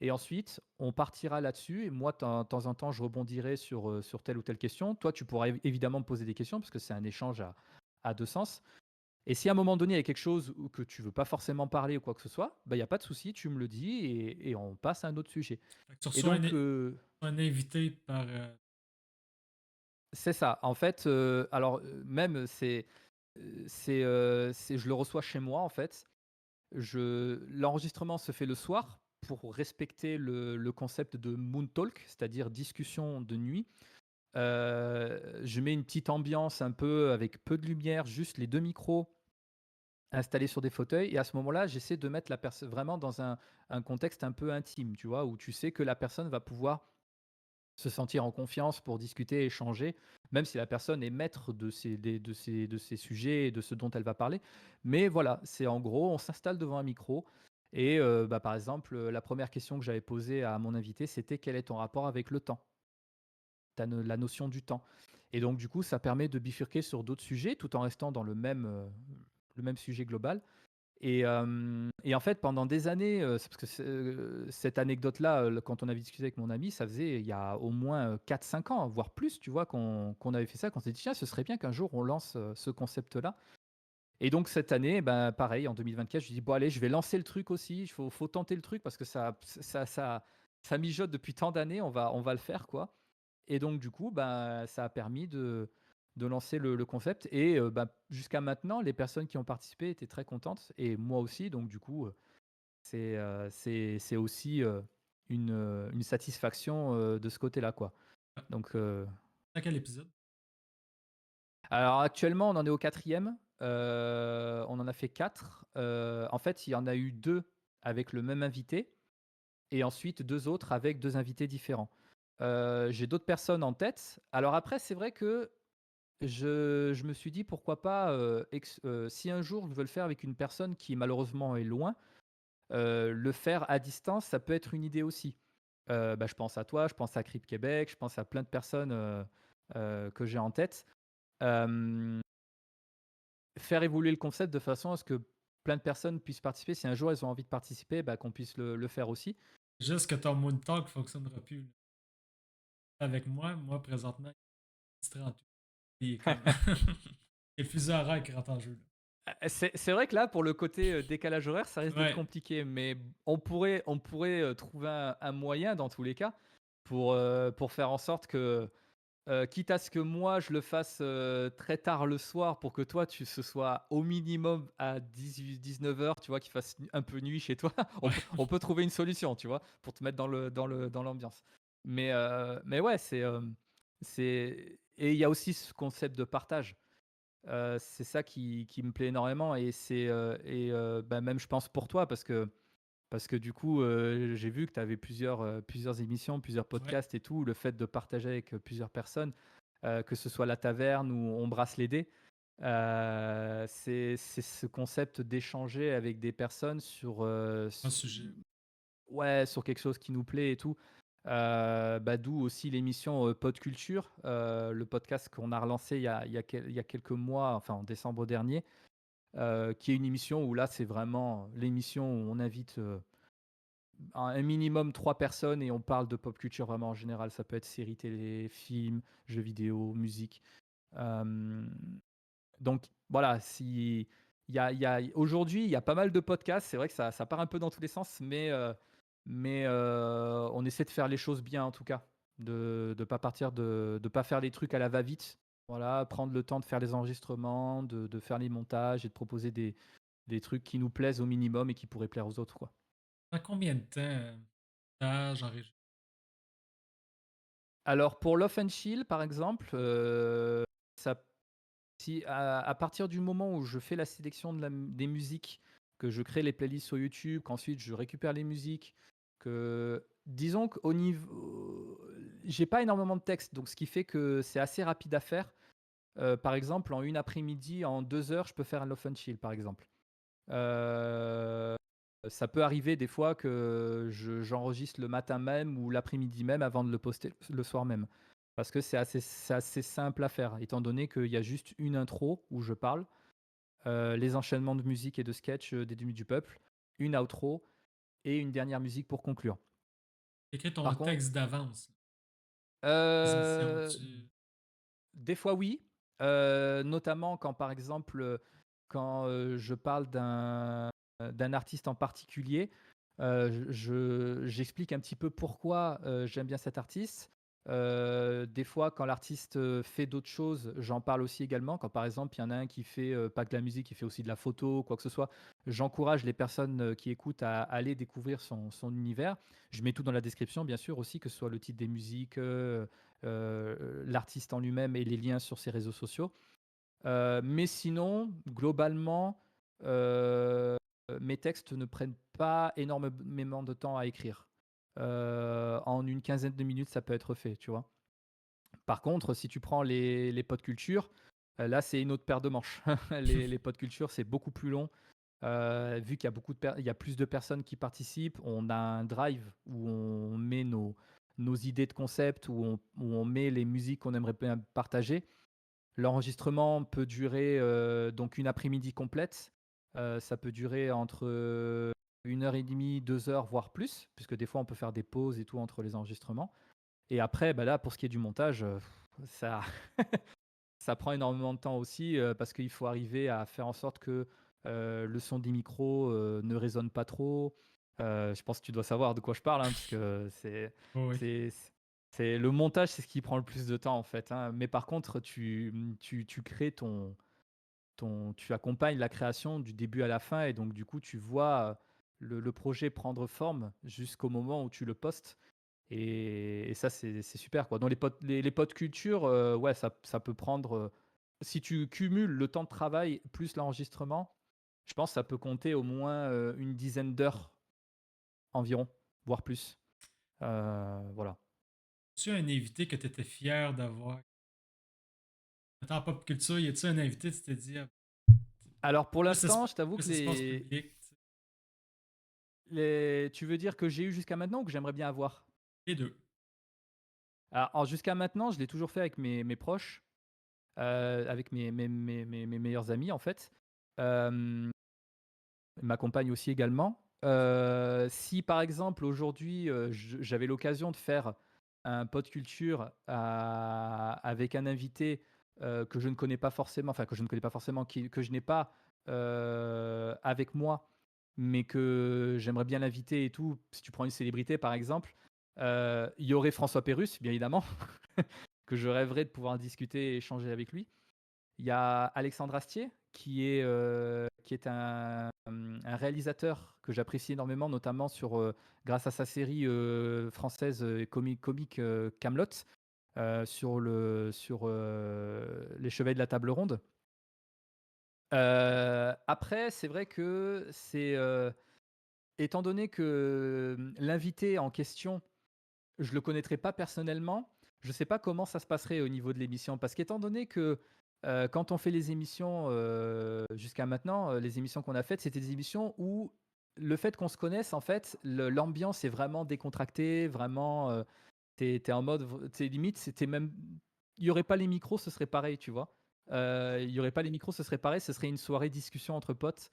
et ensuite, on partira là-dessus et moi, de temps en temps, je rebondirai sur telle ou telle question. Toi, tu pourras évidemment me poser des questions parce que c'est un échange à 2 sens. Et si à un moment donné, il y a quelque chose où que tu veux pas forcément parler ou quoi que ce soit, bah, il y a pas de souci, tu me le dis et on passe à un autre sujet». Fait que tu Et reçois donc, un invité par. c'est ça. En fait, alors, même c'est je le reçois chez moi, en fait. L'enregistrement se fait le soir pour respecter le concept de Moon Talk, c'est-à-dire discussion de nuit. Je mets une petite ambiance un peu avec peu de lumière, juste les 2 micros installés sur des fauteuils et à ce moment-là, j'essaie de mettre la personne vraiment dans un contexte un peu intime, tu vois? Où tu sais que la personne va pouvoir se sentir en confiance pour discuter, échanger, même si la personne est maître de ses sujets et de ce dont elle va parler. Mais voilà, c'est en gros, on s'installe devant un micro et bah, par exemple, la première question que j'avais posée à mon invité, c'était: «Quel est ton rapport avec le temps?» La notion du temps. Et donc du coup, ça permet de bifurquer sur d'autres sujets tout en restant dans le même sujet global. Et en fait, pendant des années, c'est parce que cette anecdote-là, quand on avait discuté avec mon ami, ça faisait il y a au moins, 4-5 ans, voire plus, tu vois? Qu'on avait fait ça, qu'on s'est dit: «Tiens, ce serait bien qu'un jour on lance, ce concept-là». Et donc cette année, ben, pareil, en 2024, je me dis: «Bon allez, je vais lancer le truc aussi, il faut tenter le truc parce que ça mijote depuis tant d'années, on va le faire, quoi». Et donc du coup, bah, ça a permis de lancer le concept et bah, jusqu'à maintenant, les personnes qui ont participé étaient très contentes et moi aussi. Donc du coup, c'est aussi, une satisfaction, de ce côté-là, quoi. Donc, À quel épisode? alors actuellement, on en est au 4e, on en a fait 4. En fait, il y en a eu 2 avec le même invité et ensuite 2 autres avec 2 invités différents. J'ai d'autres personnes en tête. Alors après, c'est vrai que je me suis dit: «Pourquoi pas, si un jour je veux le faire avec une personne qui malheureusement est loin, le faire à distance, ça peut être une idée aussi». Bah, je pense à toi, je pense à Crip Québec, je pense à plein de personnes, que j'ai en tête. Hem, Faire évoluer le concept de façon à ce que plein de personnes puissent participer. Si un jour elles ont envie de participer, bah, qu'on puisse le faire aussi. Juste que ton Moon Talk fonctionnera plus là. Avec moi. Moi, présentement, il est 30. Il est comme. Et le fuseau horaire qui rentre en jeu. C'est vrai que là, pour le côté, décalage horaire, ça Là. risque d'être Ouais. compliqué, mais on pourrait, trouver un moyen dans tous les cas pour faire en sorte que, quitte à ce que moi je le fasse, très tard le soir pour que toi ce soit au minimum à 18-19 heures, tu vois? Qu'il fasse un peu nuit chez toi. On Ouais. peut trouver une solution, tu vois? Pour te mettre dans l'ambiance. Mais ouais, et il y a aussi ce concept de partage. C'est ça qui me plaît énormément bah, même je pense pour toi parce que du coup, j'ai vu que tu avais plusieurs émissions, plusieurs Ouais. podcasts et tout. Le fait de partager avec, plusieurs personnes, que ce soit la taverne ou on brasse les dés, c'est ce concept d'échanger avec des personnes Un sujet. ouais, sur quelque chose qui nous plaît et tout. Bah, d'où aussi l'émission, Pod Culture, le podcast qu'on a relancé il y a quelques mois, enfin en décembre dernier, qui est une émission où là, c'est vraiment l'émission où on invite, un minimum 3 personnes et on parle de pop culture vraiment en général. Ça peut être séries télé, films, jeux vidéo, musique. Hem, donc voilà, si il y a aujourd'hui, il y a pas mal de podcasts. C'est vrai que ça part un peu dans tous les sens, mais on essaie de faire les choses bien en tout cas. De pas partir de pas faire les trucs à la va-vite. Voilà, prendre le temps de faire les enregistrements, de faire les montages et de proposer des trucs qui nous plaisent au minimum et qui pourraient plaire aux autres, quoi. Dans combien de temps, montage, Alors pour Love and Chill, par exemple, ça si à partir du moment où je fais la sélection des musiques, que je crée les playlists sur YouTube, qu'ensuite je récupère les musiques, que disons qu'au niveau j'ai pas énormément de texte, donc ce qui fait que c'est assez rapide à faire. Par exemple, en une après-midi, en 2 heures, je peux faire un Love and Chill, par exemple. Heu, Ça peut arriver des fois que j'enregistre le matin même ou l'après-midi même avant de le poster le soir même. Parce que c'est assez simple à faire, étant donné qu'il y a juste une intro où je parle, les enchaînements de musique et de sketch, des Nuits du Peuple, une outro et une dernière musique pour conclure. écris ton Par contre, texte d'avance. Les émissions, heu tu des fois oui, notamment quand par exemple, quand, je parle d'un artiste en particulier, j'explique un petit peu pourquoi, j'aime bien cet artiste. Des fois quand l'artiste, fait d'autres choses, j'en parle aussi également. Quand par exemple, il y en a un qui fait, pas que de la musique, il fait aussi de la photo, quoi que ce soit. J'encourage les personnes, qui écoutent à aller découvrir son univers. Je mets tout dans la description bien sûr aussi, que ce soit le titre des musiques, l'artiste en lui-même et les liens sur ses réseaux sociaux. Mais sinon, globalement, heu, mes textes ne prennent pas énormément de temps à écrire. En une quinzaine de minutes, ça peut être fait, tu vois? Par contre, si tu prends les pods culture, là, c'est une autre paire de manches. Les pods culture, c'est beaucoup plus long. Vu qu'il y a il y a plus de personnes qui participent, on a un drive où on met nos idées de concept, où on met les musiques qu'on aimerait bien partager. L'enregistrement peut durer, donc une après-midi complète. Ça peut durer entre, 1 heure et demie, 2 heures, voire plus, puisque des fois on peut faire des pauses et tout entre les enregistrements. Et après, bah, là, pour ce qui est du montage, ça ça prend énormément de temps aussi, parce qu'il faut arriver à faire en sorte que, le son des micros, ne résonne pas trop. Je pense que tu dois savoir de quoi je parle, hein, parce que oui. c'est c'est le montage, c'est ce qui prend le plus de temps, en fait, hein. Mais par contre, tu crées tu accompagnes la création du début à la fin et donc du coup, tu vois, le projet prendre forme jusqu'au moment où tu le postes et ça, c'est super, quoi. Dans les potes culture, ouais, ça peut prendre, si tu cumules le temps de travail plus l'enregistrement, je pense que ça peut compter au moins, une dizaine d'heures environ, voire plus. Voilà. Tu as un invité que tu étais fier d'avoir? Attends, pop culture, y a-tu un invité, tu t'es dit, ah, Alors pour plus, l'instant, je t'avoue que plus espace public, tu sais, les tu veux dire que j'ai eu jusqu'à maintenant ou que j'aimerais bien avoir? les deux. Alors jusqu'à maintenant, je l'ai toujours fait avec mes proches, avec mes meilleurs amis, en fait. Hem Ma compagne aussi également. Si par exemple aujourd'hui, j'avais l'occasion de faire un pod culture avec un invité, que je ne connais pas forcément, enfin que je ne connais pas forcément, que je n'ai pas, avec moi, mais que j'aimerais bien l'inviter et tout. Si tu prends une célébrité par exemple, il y aurait François Pérusse, bien évidemment, que je rêverais de pouvoir discuter et échanger avec lui. Il y a Alexandre Astier qui est un réalisateur que j'apprécie énormément, notamment grâce à sa série, française, comique, Kaamelott, les Chevaliers de la Table Ronde. Après, c'est vrai que étant donné que, l'invité en question, je le connaîtrais pas personnellement. Je sais pas comment ça se passerait au niveau de l'émission parce qu'étant donné que, quand on fait les émissions, jusqu'à maintenant, les émissions qu'on a faites, c'était des émissions où le fait qu'on se connaisse, en fait, l'ambiance est vraiment décontractée, vraiment, tu en mode v limite, c'était même il y aurait pas les micros, ce serait pareil, tu vois? Il y aurait pas les micros, ce serait pareil, ce serait une soirée discussion entre potes.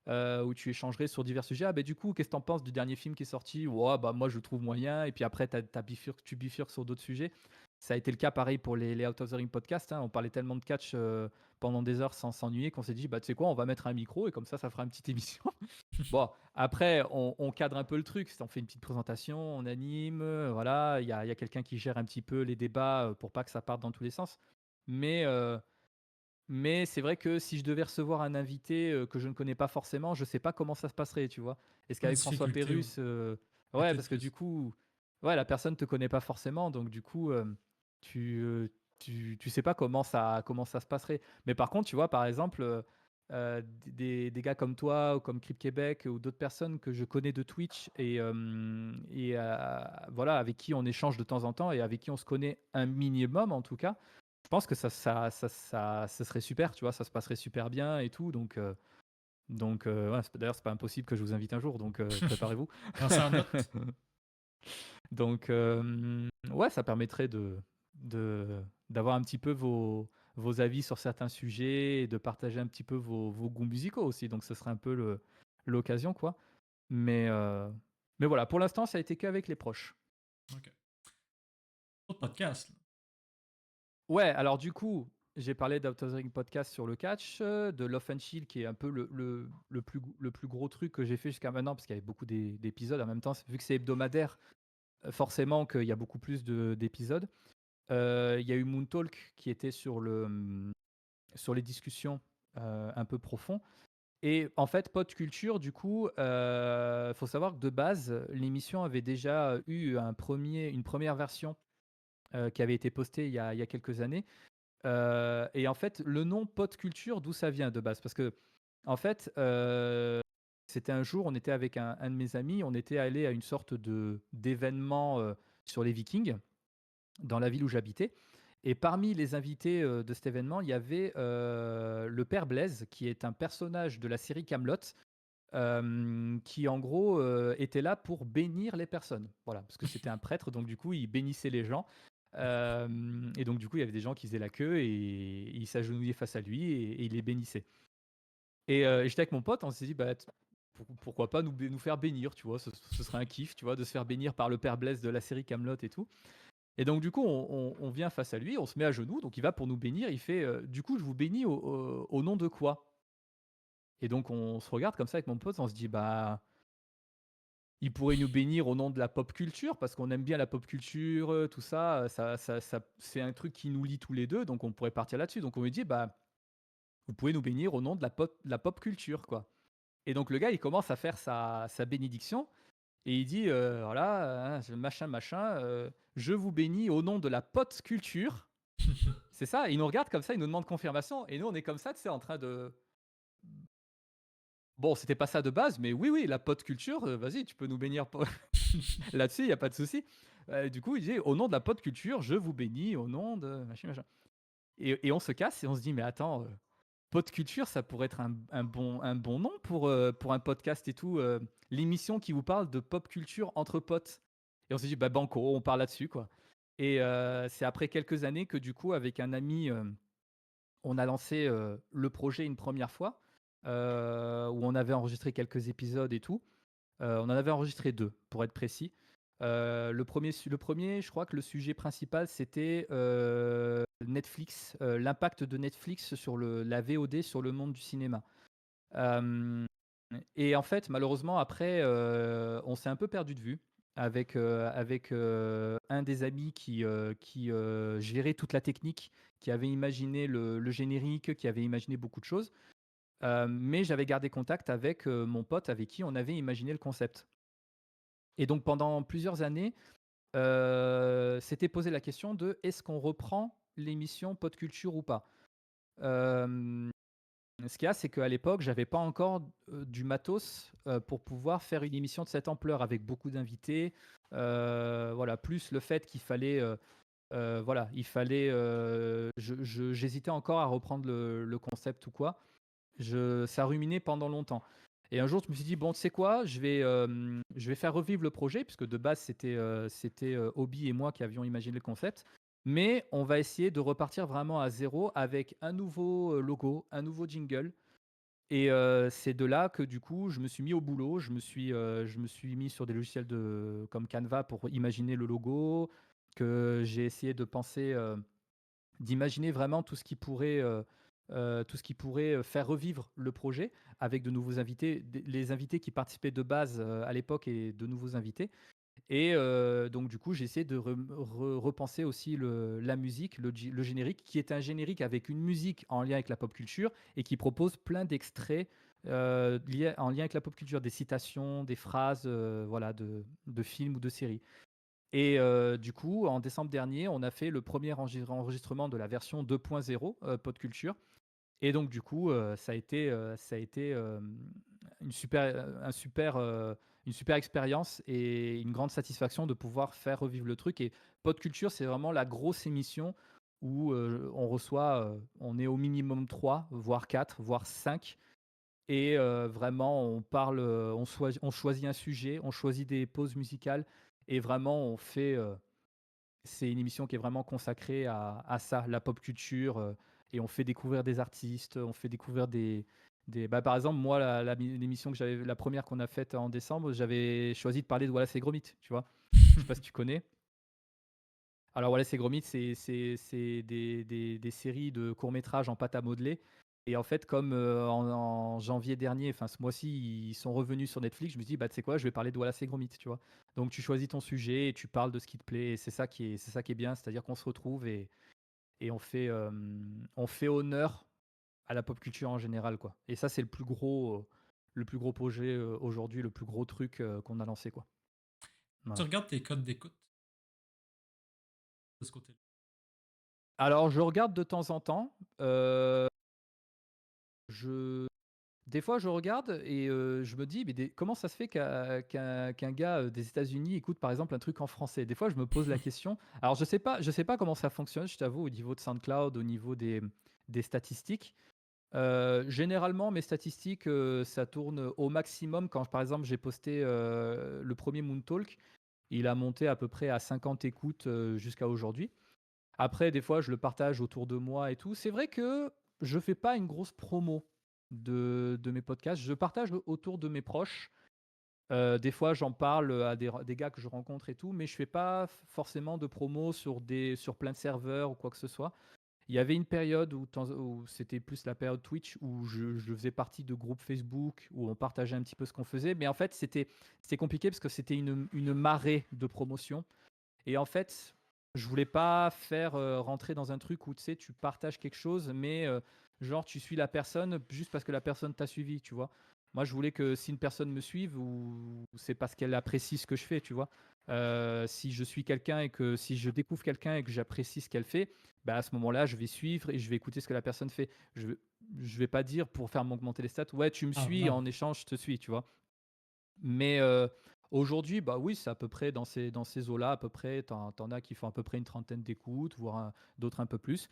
Où tu échangerais sur divers sujets. «Ah bah, du coup, qu'est-ce que tu en penses du dernier film qui est sorti?» «Ouais, bah, moi, je le trouve moyen» et puis après tu bifurques sur d'autres sujets. Ça a été le cas pareil pour les Out of the Ring podcast, hein. On parlait tellement de catch, pendant des heures sans s'ennuyer qu'on s'est dit: «Bah, tu sais quoi? On va mettre un micro et comme ça fera une petite émission». Bon, après on cadre un peu le truc, on fait une petite présentation, on anime, voilà. Il y a quelqu'un qui gère un petit peu les débats, pour pas que ça parte dans tous les sens. Mais, mais c'est vrai que si je devais recevoir un invité, que je ne connais pas forcément, je sais pas comment ça se passerait, tu vois? Est-ce Une qu'avec François difficulté, ouais. Pérusse, ouais, Peut-être parce que du plus. coup, ouais, la personne te connaît pas forcément, donc du coup, tu, tu sais pas comment ça se passerait. Mais par contre, tu vois, par exemple, des gars comme toi ou comme Crip Québec ou d'autres personnes que je connais de Twitch et voilà, avec qui on échange de temps en temps et avec qui on se connaît un minimum en tout cas. Je pense que ça serait super, tu vois? Ça se passerait super bien et tout, donc ouais, d'ailleurs, c'est pas impossible que je vous invite un jour, donc préparez-vous. Prends ça en note. Donc ouais, ça permettrait de d'avoir un petit peu vos avis sur certains sujets et de partager un petit peu vos goûts musicaux aussi, donc ce serait un peu l'occasion, quoi. Mais heu, mais voilà, pour l'instant, ça a été qu'avec les proches. OK. Autre podcast, là. Ouais, alors du coup, j'ai parlé d'Out of the Ring podcast sur le catch, de Love and Chill qui est un peu le plus gros truc que j'ai fait jusqu'à maintenant parce qu'il y avait beaucoup d'épisodes en même temps. Vu que c'est hebdomadaire, forcément qu'il y a beaucoup plus d'épisodes. Il y a eu Moon Talk qui était sur les discussions, un peu profond et en fait, Pod Culture du coup, faut savoir que de base, l'émission avait déjà eu une première version, qui avait été postée il y a quelques années. Et en fait, le nom Pod Culture, d'où ça vient de base? Parce que en fait, c'était un jour, on était avec un de mes amis, on était allé à une sorte d'événement, sur les Vikings, dans la ville où j'habitais et parmi les invités, de cet événement, il y avait, le père Blaise, qui est un personnage de la série Kaamelott, qui en gros, était là pour bénir les personnes. Voilà, parce que c'était un prêtre, donc du coup, il bénissait les gens. Et donc du coup, il y avait des gens qui faisaient la queue et ils s'agenouillaient face à lui et il les bénissait. Et j'étais avec mon pote, on s'est dit: «Bah, pourquoi pas nous faire bénir?» Tu vois? Ce serait un kiff, tu vois, de se faire bénir par le père Blaise de la série Kaamelott et tout. Et donc du coup, on vient face à lui, on se met à genoux, donc il va pour nous bénir, il fait, «Du coup, je vous bénis au nom de quoi?» Et donc on se regarde comme ça avec mon pote, on se dit: «Bah, il pourrait nous bénir au nom de la pop culture parce qu'on aime bien la pop culture, tout ça, ça c'est un truc qui nous lie tous les 2, donc on pourrait partir là-dessus». Donc on lui dit: «Bah, vous pouvez nous bénir au nom de la pop culture, quoi». Et donc le gars, il commence à faire sa bénédiction et il dit, voilà, machin, machin, «Je vous bénis au nom de la pot culture». C'est ça, il nous regarde comme ça, il nous demande confirmation et nous on est comme ça, tu sais, en train de bon, c'était pas ça de base, mais oui, oui, la pot culture, vas-y, tu peux nous bénir po là-dessus, il y a pas de souci. Du coup, il dit: «Au nom de la pot culture, je vous bénis au nom de machin, machin». Et on se casse et on se dit: «Mais attends, pot culture, ça pourrait être un bon nom pour un podcast et tout, l'émission qui vous parle de pop culture entre potes». Et on s'est dit: «Bah, banco, on part là-dessus, quoi». Et c'est après quelques années que du coup, avec un ami, on a lancé, le projet une première fois, où on avait enregistré quelques épisodes et tout. On en avait enregistré 2 pour être précis. Le premier, je crois que le sujet principal, c'était, Netflix, l'impact de Netflix sur la VOD sur le monde du cinéma. Hem Et en fait, malheureusement, après, on s'est un peu perdu de vue avec un des amis qui gérait toute la technique, qui avait imaginé le générique, qui avait imaginé beaucoup de choses. Mais j'avais gardé contact avec, mon pote avec qui on avait imaginé le concept. Et donc pendant plusieurs années, s'était posé la question de: «Est-ce qu'on reprend l'émission Pod Culture ou pas?» Hem Ce qu'il y a, c'est qu'à l'époque, j'avais pas encore, du matos, pour pouvoir faire une émission de cette ampleur avec beaucoup d'invités, voilà, plus le fait qu'il fallait, voilà, il fallait, j'hésitais encore à reprendre le concept ou quoi. Ça ruminait pendant longtemps et un jour, je me suis dit: «Bon, tu sais quoi? Je vais faire revivre le projet», puisque de base, c'était Hobby et moi qui avions imaginé le concept, mais on va essayer de repartir vraiment à zéro avec un nouveau, logo, un nouveau jingle. Et c'est de là que du coup, je me suis mis au boulot. Je me suis mis sur des logiciels comme Canva pour imaginer le logo, que j'ai essayé de penser, d'imaginer vraiment tout ce qui pourrait faire revivre le projet avec de nouveaux invités, les invités qui participaient de base, à l'époque et de nouveaux invités. Et donc du coup, j'ai essayé de repenser aussi la musique, le générique, qui est un générique avec une musique en lien avec la pop culture et qui propose plein d'extraits en lien avec la pop culture, des citations, des phrases voilà, de films ou de séries. Et du coup, en décembre dernier, on a fait le premier enregistrement de la version 2.0 Pod Culture. Et donc du coup, ça a été une super, une super expérience et une grande satisfaction de pouvoir faire revivre le truc. Et Pod Culture, c'est vraiment la grosse émission où on reçoit, on est au minimum 3, voire 4, voire 5. Et vraiment, on parle, on choisit un sujet, on choisit des pauses musicales et vraiment, c'est une émission qui est vraiment consacrée à ça, la pop culture, et on fait découvrir des artistes, on fait découvrir bah, par exemple, moi, l'émission la première qu'on a faite en décembre, j'avais choisi de parler de Wallace et Gromit, tu vois? Je sais pas si tu connais? Alors Wallace et Gromit, c'est des séries de courts-métrages en pâte à modeler. Et en fait, comme en janvier dernier, enfin ce mois-ci, ils sont revenus sur Netflix, je me dis, bah tu sais quoi, je vais parler de Wallace et Gromit, tu vois. Donc tu choisis ton sujet et tu parles de ce qui te plaît. Et c'est ça qui est bien, c'est-à-dire qu'on se retrouve et on fait honneur à la pop culture en général, quoi. Et ça, c'est le plus gros projet aujourd'hui, le plus gros truc qu'on a lancé, quoi. Tu Voilà. regardes tes codes d'écoute de ce côté-là. Alors, je regarde de temps en temps. Je Des fois, je regarde et je me dis: «Mais comment ça se fait qu'un gars, des États-Unis écoute, par exemple, un truc en français?» Des fois, je me pose la question. Alors je sais pas comment ça fonctionne, je t'avoue, au niveau de SoundCloud, au niveau des statistiques. Généralement, mes statistiques, ça tourne au maximum quand, par exemple, j'ai posté, le premier Moon Talk, il a monté à peu près à 50 écoutes, jusqu'à aujourd'hui. Après, des fois, je le partage autour de moi et tout. C'est vrai que je fais pas une grosse promo de mes podcasts. Je partage autour de mes proches. Des fois, j'en parle à des gars que je rencontre et tout, mais je fais pas forcément de promo sur plein de serveurs ou quoi que ce soit. Il y avait une période où c'était plus la période Twitch où je faisais partie de groupes Facebook où on partageait un petit peu ce qu'on faisait. Mais en fait, c'était compliqué parce que c'était une marée de promotion. Et en fait, je voulais pas faire rentrer dans un truc où tu sais, tu partages quelque chose, mais genre tu suis la personne juste parce que la personne t'a suivi, tu vois. Moi, je voulais que si une personne me suive, ou c'est parce qu'elle apprécie ce que je fais, tu vois. Si je suis quelqu'un et que si je découvre quelqu'un et que j'apprécie ce qu'elle fait, bah à ce moment-là, je vais suivre et je vais écouter ce que la personne fait. Je vais pas dire pour faire m'augmenter les stats, ouais, tu me Ah suis, non. en échange, je te suis, tu vois. Mais aujourd'hui, bah oui, c'est à peu près dans ces eaux-là, à peu près. T'en as qui font à peu près une trentaine d'écoutes, voire d'autres un peu plus.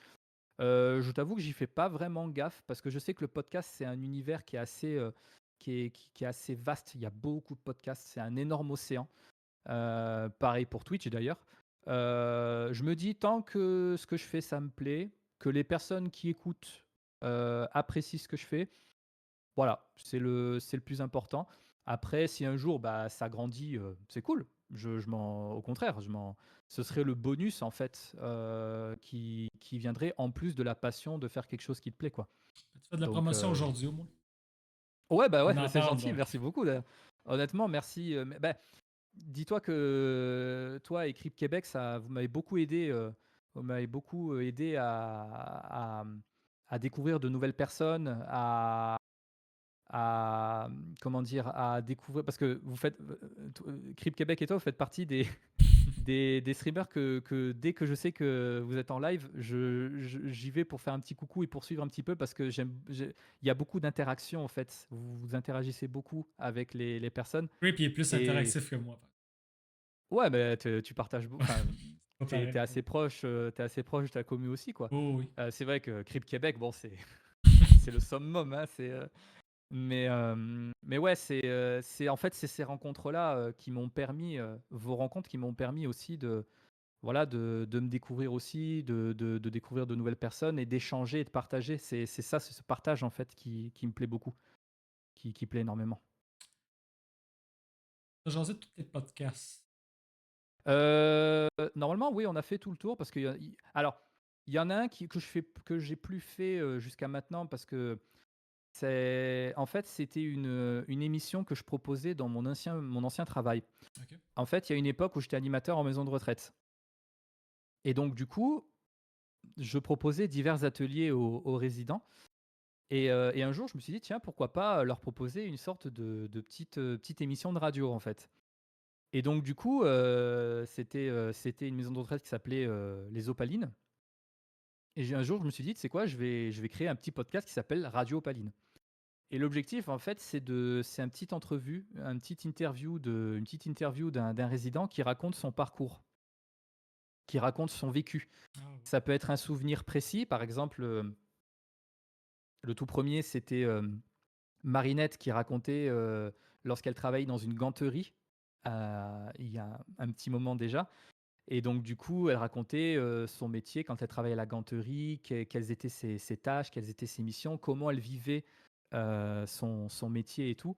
Je t'avoue que j'y fais pas vraiment gaffe parce que je sais que le podcast, c'est un univers qui est assez vaste. Il y a beaucoup de podcasts, c'est un énorme océan. Pareil pour Twitch d'ailleurs. Je me dis, tant que ce que je fais, ça me plaît, que les personnes qui écoutent apprécient ce que je fais, voilà, c'est le plus important. Après, si un jour, bah, ça grandit, c'est cool. Au contraire, ce serait le bonus en fait, qui viendrait en plus de la passion de faire quelque chose qui te plaît, quoi. Tu fais de la Donc, promotion aujourd'hui au moins. ouais, bah, ouais, On bah, en c'est parle gentil, donc. merci beaucoup d'ailleurs. Honnêtement, merci, mais bah, dis-toi que toi et Crip Québec, vous m'avez beaucoup aidé, à découvrir de nouvelles personnes, comment dire? À découvrir, parce que vous faites, Crip Québec et toi, vous faites partie des des streamers que dès que je sais que vous êtes en live, j'y vais pour faire un petit coucou et pour suivre un petit peu parce que il y a beaucoup d'interactions en fait. Vous interagissez beaucoup avec les personnes. Oui, puis il est plus Et interactif que moi. ouais, mais tu partages enfin, Pas tu es pareil. assez proche, de ta commu aussi, quoi. Oh oui. C'est vrai que Crip Québec, bon, c'est le summum, hein, mais ouais, c'est en fait, c'est ces rencontres-là, qui m'ont permis, vos rencontres qui m'ont permis aussi voilà, de me découvrir aussi, de découvrir de nouvelles personnes et d'échanger et de partager. C'est ça, c'est ce partage en fait qui me plaît beaucoup, qui plaît énormément. T'as jasé tous tes podcasts. Normalement, oui, on a fait tout le tour parce alors, il y en a un que j'ai plus fait, jusqu'à maintenant parce que En fait, c'était une émission que je proposais dans mon ancien travail. Ok. En fait, il y a une époque où j'étais animateur en maison de retraite et donc du coup, je proposais divers ateliers aux résidents et un jour, je me suis dit: «Tiens, pourquoi pas leur proposer une sorte de petite émission de radio, en fait?» Et donc du coup, c'était une maison de retraite qui s'appelait, les Opalines et j'ai un jour, je me suis dit: «Tu sais quoi? Je vais créer un petit podcast qui s'appelle Radio Opaline». Et l'objectif, en fait, c'est une petite interview d'un résident qui raconte son parcours, qui raconte son vécu. Ah, ouais. Ça peut être un souvenir précis, par exemple, le tout premier, c'était, Marinette qui racontait, lorsqu'elle travaillait dans une ganterie, il y a un petit moment déjà et donc du coup, elle racontait, son métier quand elle travaillait à la ganterie, quelles étaient ses tâches, quelles étaient ses missions, comment elle vivait, son métier et tout.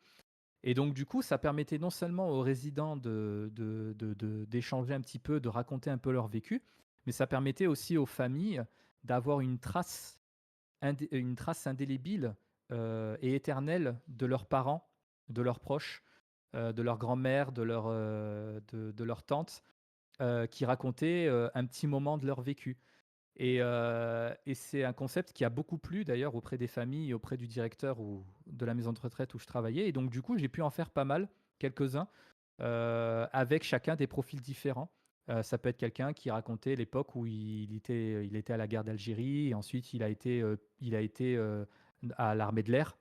Et donc du coup, ça permettait non seulement aux résidents d'échanger un petit peu, de raconter un peu leur vécu, mais ça permettait aussi aux familles d'avoir une trace indélébile, et éternelle de leurs parents, de leurs proches, de leur grand-mère, de leur tante, qui racontaient, un petit moment de leur vécu. Et c'est un concept qui a beaucoup plu d'ailleurs auprès des familles et auprès du directeur ou de la maison de retraite où je travaillais et donc du coup, j'ai pu en faire pas mal, quelques-uns, avec chacun des profils différents. Ça peut être quelqu'un qui racontait l'époque où il était à la guerre d'Algérie et ensuite il a été à l'armée de l'air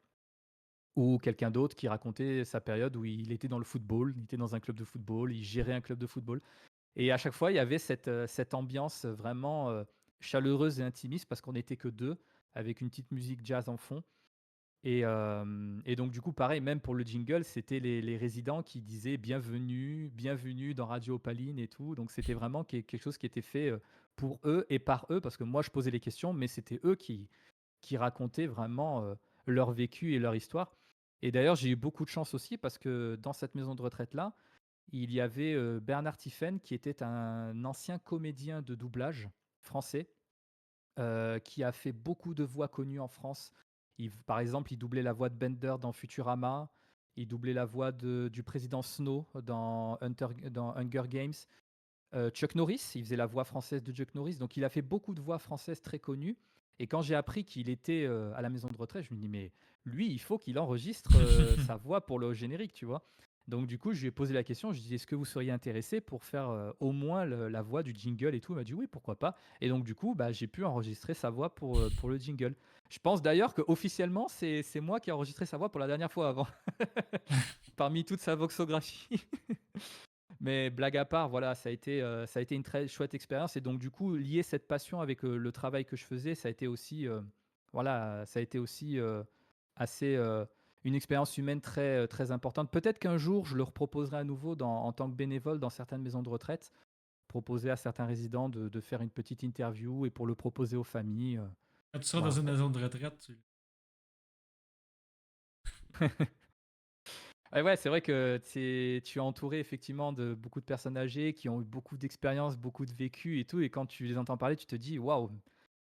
ou quelqu'un d'autre qui racontait sa période où il était dans le football, il était dans un club de football, il gérait un club de football. Et à chaque fois, il y avait cette ambiance vraiment, chaleureuse et intimiste parce qu'on n'était que 2 avec une petite musique jazz en fond et donc du coup, pareil, même pour le jingle, c'était les résidents qui disaient: «Bienvenue, bienvenue dans Radio Opaline» et tout. Donc c'était vraiment quelque chose qui était fait, pour eux et par eux parce que moi je posais les questions, mais c'était eux qui racontaient vraiment, leur vécu et leur histoire. Et d'ailleurs, j'ai eu beaucoup de chance aussi parce que dans cette maison de retraite-là, il y avait, Bernard Tiphaine qui était un ancien comédien de doublage français, qui a fait beaucoup de voix connues en France. Par exemple, il doublait la voix de Bender dans Futurama, il doublait la voix du président Snow dans Hunger Games. Chuck Norris, il faisait la voix française de Chuck Norris, donc il a fait beaucoup de voix françaises très connues et quand j'ai appris qu'il était, à la maison de retraite, je me dis: «Mais lui, il faut qu'il enregistre, sa voix pour le générique», tu vois? Donc du coup, je lui ai posé la question, je lui ai dit: «Est-ce que vous seriez intéressé pour faire, au moins la voix du jingle et tout?» Il m'a dit: «Oui, pourquoi pas?» Et donc du coup, bah, j'ai pu enregistrer sa voix pour le jingle. Je pense d'ailleurs qu'officiellement, c'est moi qui ai enregistré sa voix pour la dernière fois avant, parmi toute sa voxographie. Mais blague à part, voilà, ça a été une très chouette expérience et donc du coup, lier cette passion avec, le travail que je faisais, ça a été aussi, voilà, ça a été aussi, assez, une expérience humaine très, très importante. Peut-être qu'un jour, je le reproposerai à nouveau en tant que bénévole dans certaines maisons de retraite, proposer à certains résidents de faire une petite interview et pour le proposer aux familles, Quand tu seras dans voilà. une maison de retraite, Et ouais, c'est vrai que tu es entouré effectivement de beaucoup de personnes âgées qui ont eu beaucoup d'expérience, beaucoup de vécu et tout et quand tu les entends parler, tu te dis: «Waouh,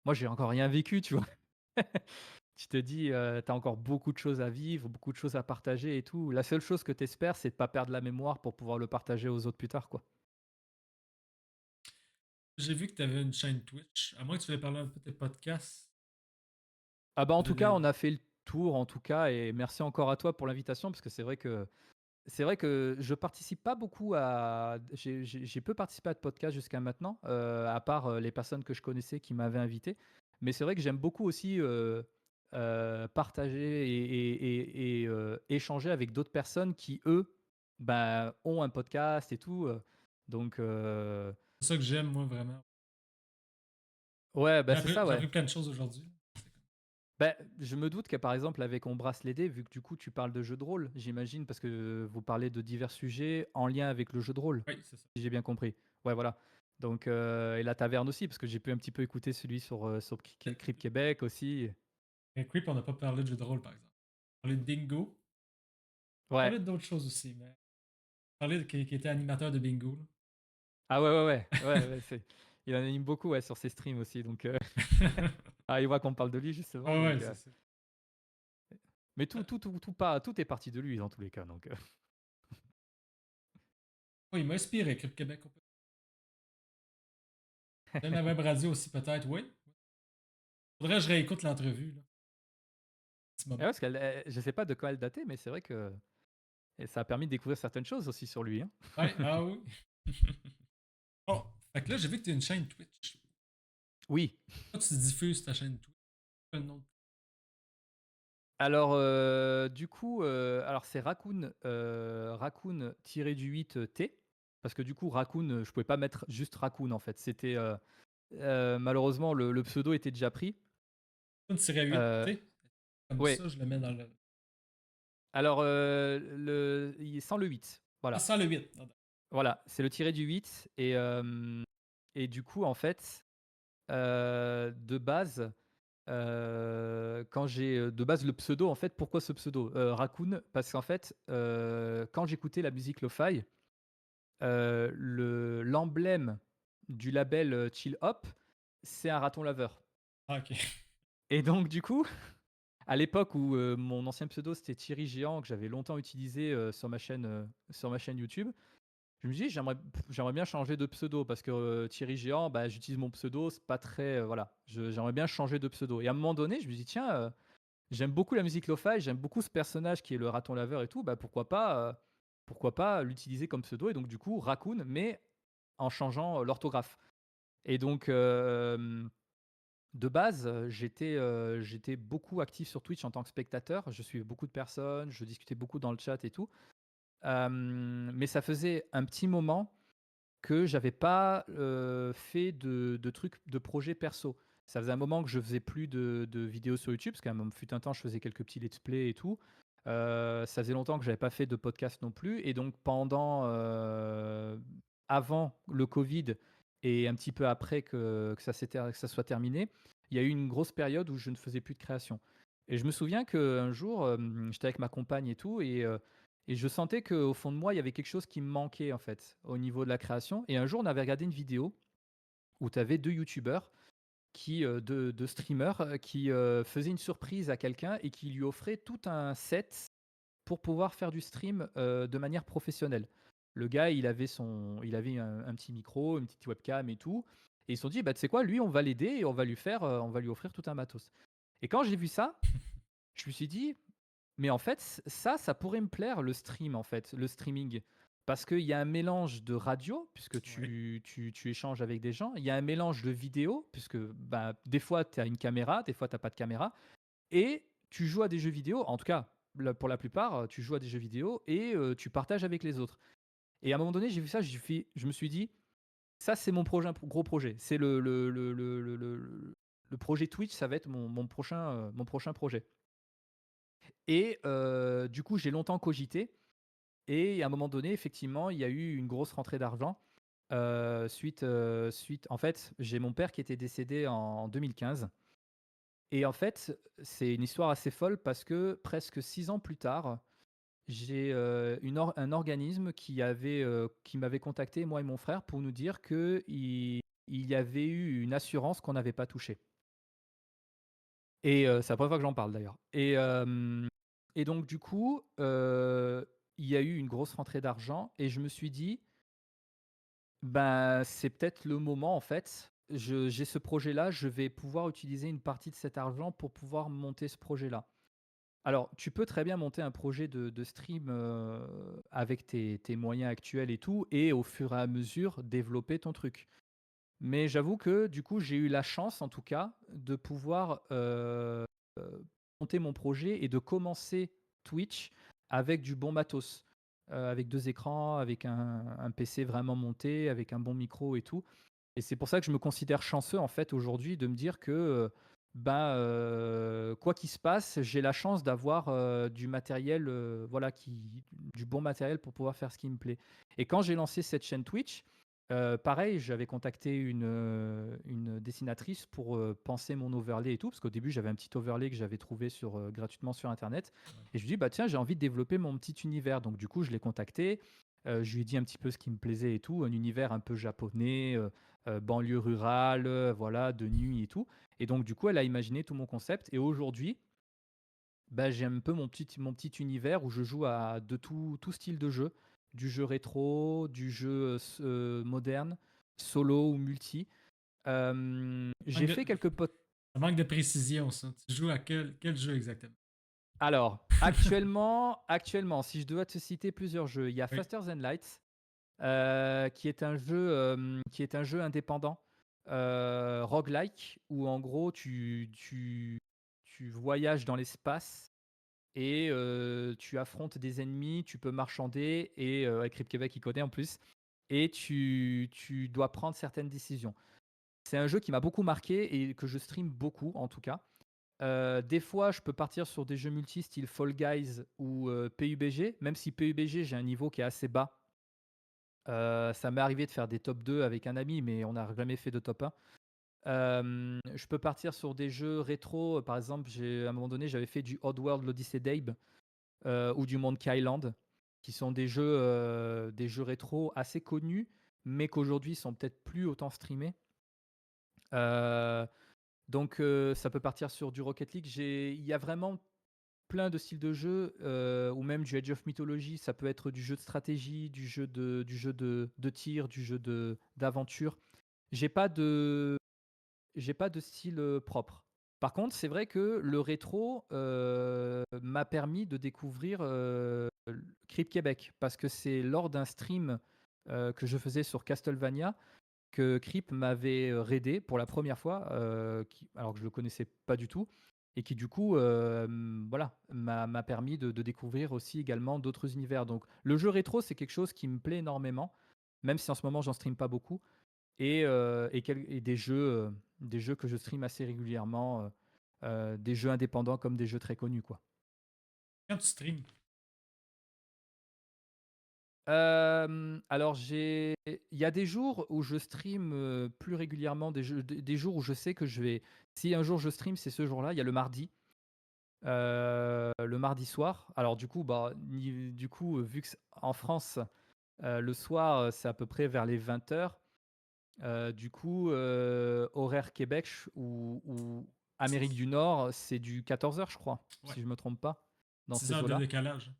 moi j'ai encore rien vécu», tu vois? Tu te dis, tu as encore beaucoup de choses à vivre, beaucoup de choses à partager et tout. La seule chose que tu espères, c'est de pas perdre la mémoire pour pouvoir le partager aux autres plus tard, quoi. j'ai vu que tu avais une chaîne Twitch. À moins que tu voulais parler un peu de tes podcasts. Ah bah, en tout cas, Donner- on a fait le tour en tout cas et merci encore à toi pour l'invitation parce que c'est vrai que je participe pas beaucoup à j'ai peu participé à de podcasts jusqu'à maintenant, à part, les personnes que je connaissais qui m'avaient invité. Mais c'est vrai que j'aime beaucoup aussi, partager et échanger avec d'autres personnes qui, eux, bah, ont un podcast et tout, donc C'est ça que j'aime, moi, vraiment. ouais, bah, c'est ça, J'ai ouais. appris plein de choses aujourd'hui. C'est comme- Bah, je me doute que, par exemple, avec On brasse les dés, vu que du coup tu parles de jeux de rôle, j'imagine, parce que vous parlez de divers sujets en lien avec le jeu de rôle. Oui, c'est ça. Si j'ai bien compris. Ouais, voilà. Donc, et la taverne aussi, parce que j'ai pu un petit peu écouter celui sur Crypt Québec aussi. Et Creep, on n'a pas parlé de jeux de rôle, par exemple. On a parlé de bingo. On a Ouais. parlé d'autres choses aussi, mais. On a parlé qui était animateur de bingo. Ah ouais, ouais, ouais. Ouais, ouais, il en anime beaucoup ouais, sur ses streams aussi. Donc, Là. ah, il voit qu'on parle de lui justement. Ouais, ouais, Donc, c'est ça. Mais tout est parti de lui dans tous les cas. Donc, Oui, il m'a inspiré, Club Québec. Même la web radio aussi, peut-être, oui. Faudrait que je réécoute l'entrevue, là. Petit ouais, moment. parce je sais pas de quand elle datait, mais c'est vrai que ça a permis de découvrir certaines choses aussi sur lui, hein. Ouais, ah oui. Bon, fait que là, j'ai vu que tu as une chaîne Twitch. Oui. Toi, tu diffuses ta chaîne Twitch. Quel nom? Alors, du coup, alors c'est Raccoon, Raccoon-8T, parce que du coup, Raccoon, je pouvais pas mettre juste Raccoon, en fait. C'était, malheureusement, le pseudo était déjà pris. Une-8, Heu, T. Comme ouais. ça, je le mets dans le. Alors, il est sans le 8. Ah, Voilà. sans le 8. Ah, Voilà, c'est le tiré du 8 et du coup, en fait, de base, quand j'ai, de base le pseudo en fait, pourquoi ce pseudo? Raccoon parce qu'en fait, quand j'écoutais la musique lo-fi, l'emblème du label, Chill Hop, c'est un raton laveur ah, ok. et donc du coup, à l'époque où, mon ancien pseudo c'était Thierry Géant que j'avais longtemps utilisé, sur ma chaîne YouTube, je me dis: «J'aimerais bien changer de pseudo» parce que, Thierry Géant, bah, j'utilise mon pseudo, c'est pas très, voilà, j'aimerais bien changer de pseudo et à un moment donné, je me dis: «Tiens, j'aime beaucoup la musique lo-fi, j'aime beaucoup ce personnage qui est le raton laveur et tout, bah, pourquoi pas l'utiliser comme pseudo?» Et donc du coup, Raccoon, mais en changeant, l'orthographe et donc de base, j'étais beaucoup actif sur Twitch en tant que spectateur. Je suivais beaucoup de personnes, je discutais beaucoup dans le chat et tout, mais ça faisait un petit moment que j'avais pas, fait de trucs, de projets perso. Ça faisait un moment que je faisais plus de vidéos sur YouTube, parce qu'à un fut un temps, je faisais quelques petits let's play et tout. Ça faisait longtemps que j'avais pas fait de podcast non plus et donc avant le covid et un petit peu après que ça soit terminé, il y a eu une grosse période où je ne faisais plus de création et je me souviens qu'un jour, j'étais avec ma compagne et tout et je sentais qu'au fond de moi, il y avait quelque chose qui me manquait, en fait, au niveau de la création. Et un jour, on avait regardé une vidéo où tu avais 2 youtubeurs qui, 2 streamers, qui, faisaient une surprise à quelqu'un et qui lui offraient tout un set pour pouvoir faire du stream, de manière professionnelle. Le gars, il avait un petit micro, une petite webcam et tout et ils se sont dit: «Bah, tu sais quoi? Lui, on va l'aider et on va lui offrir tout un matos» et quand j'ai vu ça, je me suis dit: mais en fait, ça pourrait me plaire le stream en fait, le streaming. Parce qu'il y a un mélange de radio, puisque Ouais. tu échanges avec des gens. Il y a un mélange de vidéo, puisque, bah, des fois tu as une caméra, des fois tu as pas de caméra et tu joues à des jeux vidéo. En tout cas, pour la plupart, tu joues à des jeux vidéo et tu partages avec les autres. Et à un moment donné, j'ai vu ça, je me suis dit: «Ça, c'est mon prochain gros projet. C'est le projet Twitch, ça va être mon prochain projet». Et du coup, j'ai longtemps cogité et à un moment donné, effectivement, il y a eu une grosse rentrée d'argent, suite en fait, j'ai mon père qui était décédé en 2015 et en fait, c'est une histoire assez folle parce que presque 6 ans plus tard, j'ai, un organisme qui m'avait contacté, moi et mon frère, pour nous dire qu'il y avait eu une assurance qu'on n'avait pas touchée et c'est la première fois que j'en parle d'ailleurs et donc du coup, il y a eu une grosse rentrée d'argent et je me suis dit: «Bah, c'est peut-être le moment en fait. J'ai ce projet-là, je vais pouvoir utiliser une partie de cet argent pour pouvoir monter ce projet-là». Alors, tu peux très bien monter un projet de stream, avec tes moyens actuels et tout et au fur et à mesure développer ton truc. Mais j'avoue que du coup, j'ai eu la chance en tout cas de pouvoir, monter mon projet et de commencer Twitch avec du bon matos. Avec 2 écrans, avec un PC vraiment monté, avec un bon micro et tout et c'est pour ça que je me considère chanceux en fait aujourd'hui de me dire que, quoi qu'il se passe, j'ai la chance d'avoir, du matériel, voilà du bon matériel pour pouvoir faire ce qui me plaît et quand j'ai lancé cette chaîne Twitch, pareil, j'avais contacté une dessinatrice pour, penser mon overlay et tout, parce qu'au début, j'avais un petit overlay que j'avais trouvé gratuitement sur internet et je lui dis: «Bah, tiens, j'ai envie de développer mon petit univers». Donc du coup, je l'ai contactée, je lui ai dit un petit peu ce qui me plaisait et tout, un univers un peu japonais, banlieue rurale, voilà, de nuit et tout et donc du coup, elle a imaginé tout mon concept et aujourd'hui, bah, j'ai un peu mon petit univers où je joue à de tout style de jeu, du jeu rétro, du jeu, moderne, solo ou multi. J'ai Manque fait de- quelques pot Ça manque de précision, ça. Tu joues à quel jeu exactement? alors, actuellement, si je dois te citer plusieurs jeux, il y a Oui. Faster Than Light, qui est un jeu indépendant, roguelike, où en gros tu voyages dans l'espace et tu affrontes des ennemis, tu peux marchander et avec Rip Québec, il connaît en plus, et tu dois prendre certaines décisions. C'est un jeu qui m'a beaucoup marqué et que je stream beaucoup en tout cas. Des fois, je peux partir sur des jeux multi style Fall Guys ou PUBG, même si PUBG, j'ai un niveau qui est assez bas. Ça m'est arrivé de faire des top 2 avec un ami, mais on n'a jamais fait de top 1. Je peux partir sur des jeux rétro, par exemple, à un moment donné, j'avais fait du Oddworld l'Odyssée d'Abe, ou du Monkey Island, qui sont des jeux rétro assez connus, mais qu'aujourd'hui sont peut-être plus autant streamés. Heu, ça peut partir sur du Rocket League. Il y a vraiment plein de styles de jeu, ou même du Age of Mythology. Ça peut être du jeu de stratégie, du jeu de tir, du jeu d'aventure. J'ai pas de j'ai pas de style, propre. Par contre, c'est vrai que le rétro, m'a permis de découvrir, Crip Québec, parce que c'est lors d'un stream, que je faisais sur Castlevania, que Crip m'avait, raidé pour la première fois, alors que je le connaissais pas du tout, et qui du coup, voilà, m'a permis de découvrir aussi également d'autres univers. Donc le jeu rétro, c'est quelque chose qui me plaît énormément, même si en ce moment j'en stream pas beaucoup, et des jeux que je stream assez régulièrement, des jeux indépendants comme des jeux très connus, quoi. Quand tu streams, Alors il y a des jours où je stream, plus régulièrement, des jours où je sais que si un jour je stream, c'est ce jour-là. Il y a le mardi soir. Alors du coup, vu que c'est en France, le soir, c'est à peu près vers les 20h. Du coup, horaire Québec ou Amérique six du Nord, c'est du 14h, je crois, ouais, si je me trompe pas, dans 6 ces heures de eaux-là. décalage.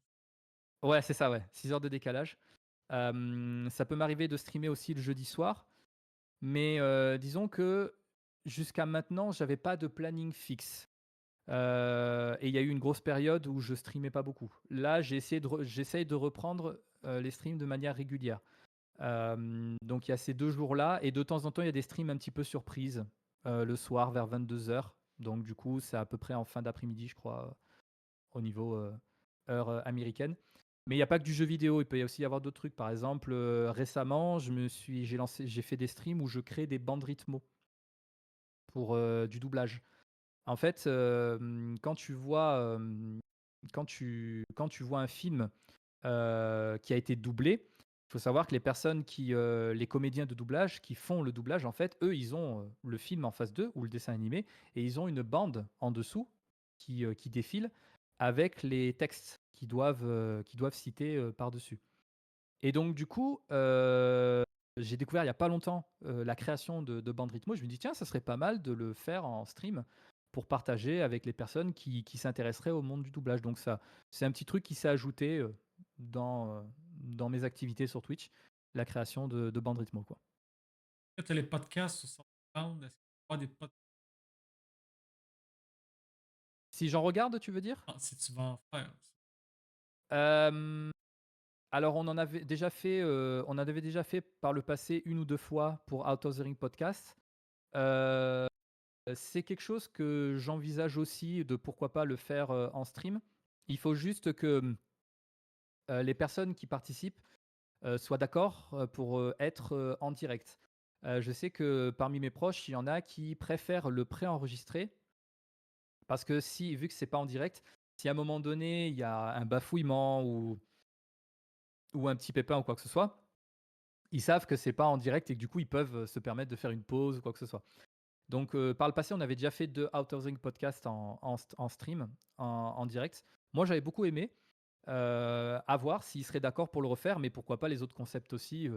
Ouais, c'est ça, ouais, 6 heures de décalage. Ça peut m'arriver de streamer aussi le jeudi soir, mais disons que jusqu'à maintenant, j'avais pas de planning fixe. Et il y a eu une grosse période où je streamais pas beaucoup. Là, j'essaye de reprendre, les streams de manière régulière. Donc il y a ces 2 jours-là, et de temps en temps, il y a des streams un petit peu surprises, le soir vers 22h. Donc du coup, c'est à peu près en fin d'après-midi, je crois, au niveau, heure, américaine. Mais il y a pas que du jeu vidéo, il peut y aussi y avoir d'autres trucs. Par exemple, récemment, j'ai fait des streams où je crée des bandes rythmo pour, du doublage. En fait, quand tu vois un film, qui a été doublé, il faut savoir que les comédiens de doublage qui font le doublage, en fait, eux, ils ont, le film en face d'eux ou le dessin animé, et ils ont une bande en dessous qui défile avec les textes qu'ils doivent citer, par-dessus. Et donc du coup, j'ai découvert il y a pas longtemps, la création de bandes rythmo. Je me dis: «Tiens, ça serait pas mal de le faire en stream pour partager avec les personnes qui s'intéresseraient au monde du doublage». Donc ça, c'est un petit truc qui s'est ajouté, dans mes activités sur Twitch, la création de bandes rythmo, quoi. Quand tu as les podcasts sur SoundCloud, est-ce qu'il y a des podcasts? Si j'en regarde, tu veux dire? Si tu vas en faire. Hem, alors on en avait déjà fait par le passé une ou 2 fois pour Out of the Ring podcast. Heu C'est quelque chose que j'envisage aussi, de pourquoi pas le faire, en stream. Il faut juste que, les personnes qui participent, soient d'accord, pour, être, en direct. Je sais que parmi mes proches, il y en a qui préfèrent le préenregistrer, parce que vu que c'est pas en direct, si à un moment donné, il y a un bafouillement ou un petit pépin ou quoi que ce soit, ils savent que c'est pas en direct et que du coup, ils peuvent, se permettre de faire une pause ou quoi que ce soit. Donc, par le passé, on avait déjà fait 2 Out of Ring podcast en stream, en direct. Moi, j'avais beaucoup aimé. À voir s'ils seraient d'accord pour le refaire, mais pourquoi pas les autres concepts aussi,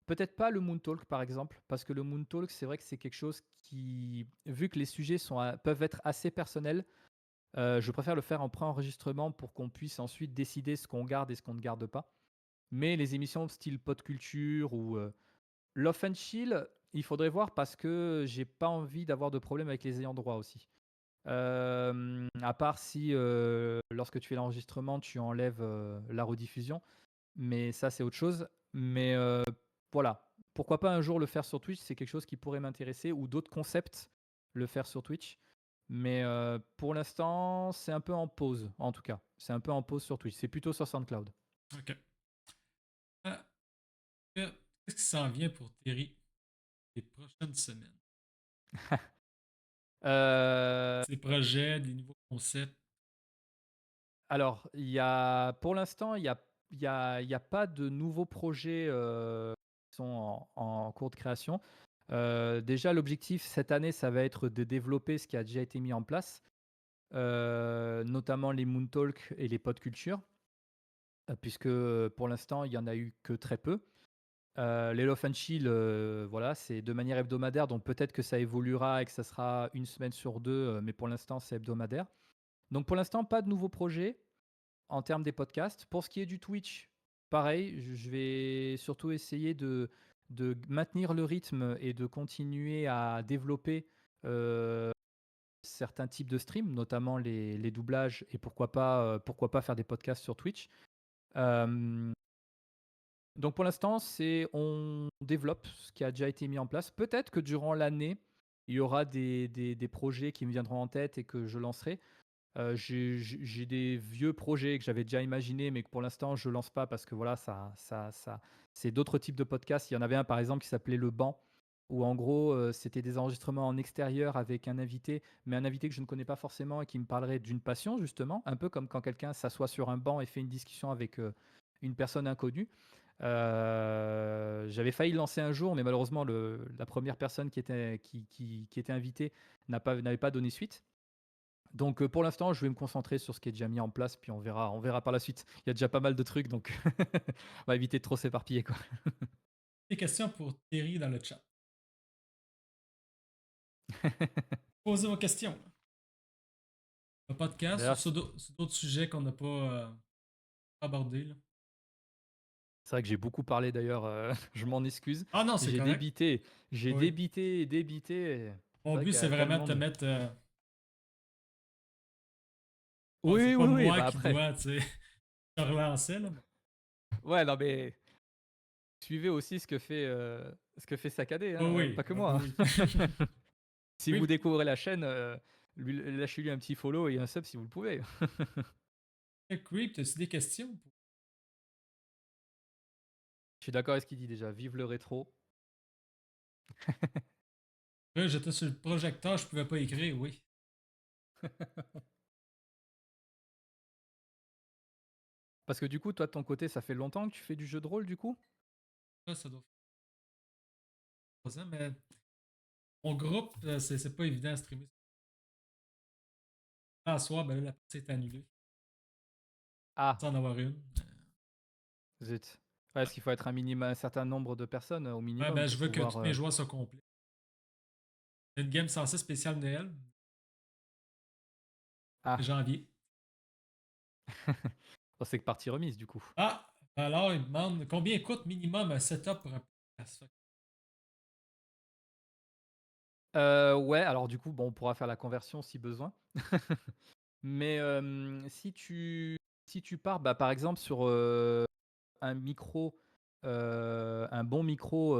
peut-être pas le Moon Talk, par exemple, parce que le Moon Talk, c'est vrai que c'est quelque chose qui, vu que les sujets peuvent être assez personnels, Je préfère le faire en pré-enregistrement pour qu'on puisse ensuite décider ce qu'on garde et ce qu'on ne garde pas. Mais les émissions style Pod Culture ou, Love and Chill, il faudrait voir parce que j'ai pas envie d'avoir de problème avec les ayants droit aussi. À part si, lorsque tu fais l'enregistrement, tu enlèves, la rediffusion, mais ça, c'est autre chose. Mais, voilà, pourquoi pas un jour le faire sur Twitch, c'est quelque chose qui pourrait m'intéresser ou d'autres concepts, le faire sur Twitch. Mais, pour l'instant, c'est un peu en pause, en tout cas. C'est un peu en pause sur Twitch, c'est plutôt sur SoundCloud. Ok. Ah, qu'est-ce qui s'en vient pour Terry les prochaines semaines? Heu Des projets, des nouveaux concepts. Alors, il y a pour l'instant, il y a pas de nouveaux projets, qui sont en cours de création. Déjà l'objectif cette année, ça va être de développer ce qui a déjà été mis en place, notamment les Moon Talk et les Pod Culture, puisque, pour l'instant, il y en a eu que très peu. Les Love and Chill, voilà, c'est de manière hebdomadaire, donc peut-être que ça évoluera et que ça sera une semaine sur 2, mais pour l'instant, c'est hebdomadaire. Donc pour l'instant, pas de nouveaux projets en termes des podcasts. Pour ce qui est du Twitch, pareil, je vais surtout essayer de maintenir le rythme et de continuer à développer, heu, certains types de streams, notamment les doublages et pourquoi pas faire des podcasts sur Twitch. Hem, donc pour l'instant, c'est on développe ce qui a déjà été mis en place. Peut-être que durant l'année, il y aura des projets qui me viendront en tête et que je lancerai. J'ai des vieux projets que j'avais déjà imaginés, mais que pour l'instant je lance pas parce que voilà, ça c'est d'autres types de podcasts. Il y en avait un par exemple qui s'appelait Le Banc, où en gros, c'était des enregistrements en extérieur avec un invité, mais un invité que je ne connais pas forcément et qui me parlerait d'une passion justement, un peu comme quand quelqu'un s'assoit sur un banc et fait une discussion avec, une personne inconnue. J'avais failli le lancer un jour, mais malheureusement la première personne qui était invitée n'avait pas donné suite. Donc, pour l'instant, je vais me concentrer sur ce qui est déjà mis en place, puis on verra par la suite. Il y a déjà pas mal de trucs, donc on va éviter de trop s'éparpiller, quoi. Des questions pour Terry dans le chat. Posez vos questions. Le podcast ou D'ailleurs, sur d'autres sujets qu'on n'a pas abordés, là. c'est vrai que j'ai beaucoup parlé d'ailleurs, je m'en excuse. Ah non, c'est J'ai correct. débité, j'ai Oui. débité et débité. C'est Mon vrai but, qu'il y c'est a vraiment de tellement te de mettre. Bon, c'est oui, pas oui, oui, moi bah, qui après dois, tu sais, te relancer, là. ouais, non, mais suivez aussi ce que fait Sakadé, Oui, hein, oui, pas que moi, oui, hein. oui. Si vous Oui, découvrez la chaîne, lâchez-lui un petit follow et un sub si vous le pouvez. Creep, as-tu des questions? Je suis d'accord avec ce qu'il dit déjà, vive le rétro. Là, j'étais sur le projecteur, je pouvais pas écrire, oui. Parce que du coup, toi, de ton côté, ça fait longtemps que tu fais du jeu de rôle, du coup? Ça doit faire 3 ans, mais mon groupe, c'est pas évident à streamer. À soir, ben là, la partie est annulée. Ah, Sans en avoir une. zut. Ouais, est-ce qu'il faut être un certain nombre de personnes, au Ouais, minimum ben je pour veux que pouvoir, tous mes joueurs soient complets. C'est une game censée spéciale Noël, ah, janvier. oh, c'est que partie remise, du coup. Ah, ben alors, il me demande combien coûte minimum un setup pour un podcast. Ouais, alors du coup, bon, on pourra faire la conversion si besoin. Mais, si tu pars, bah, par exemple sur, un micro, un bon micro,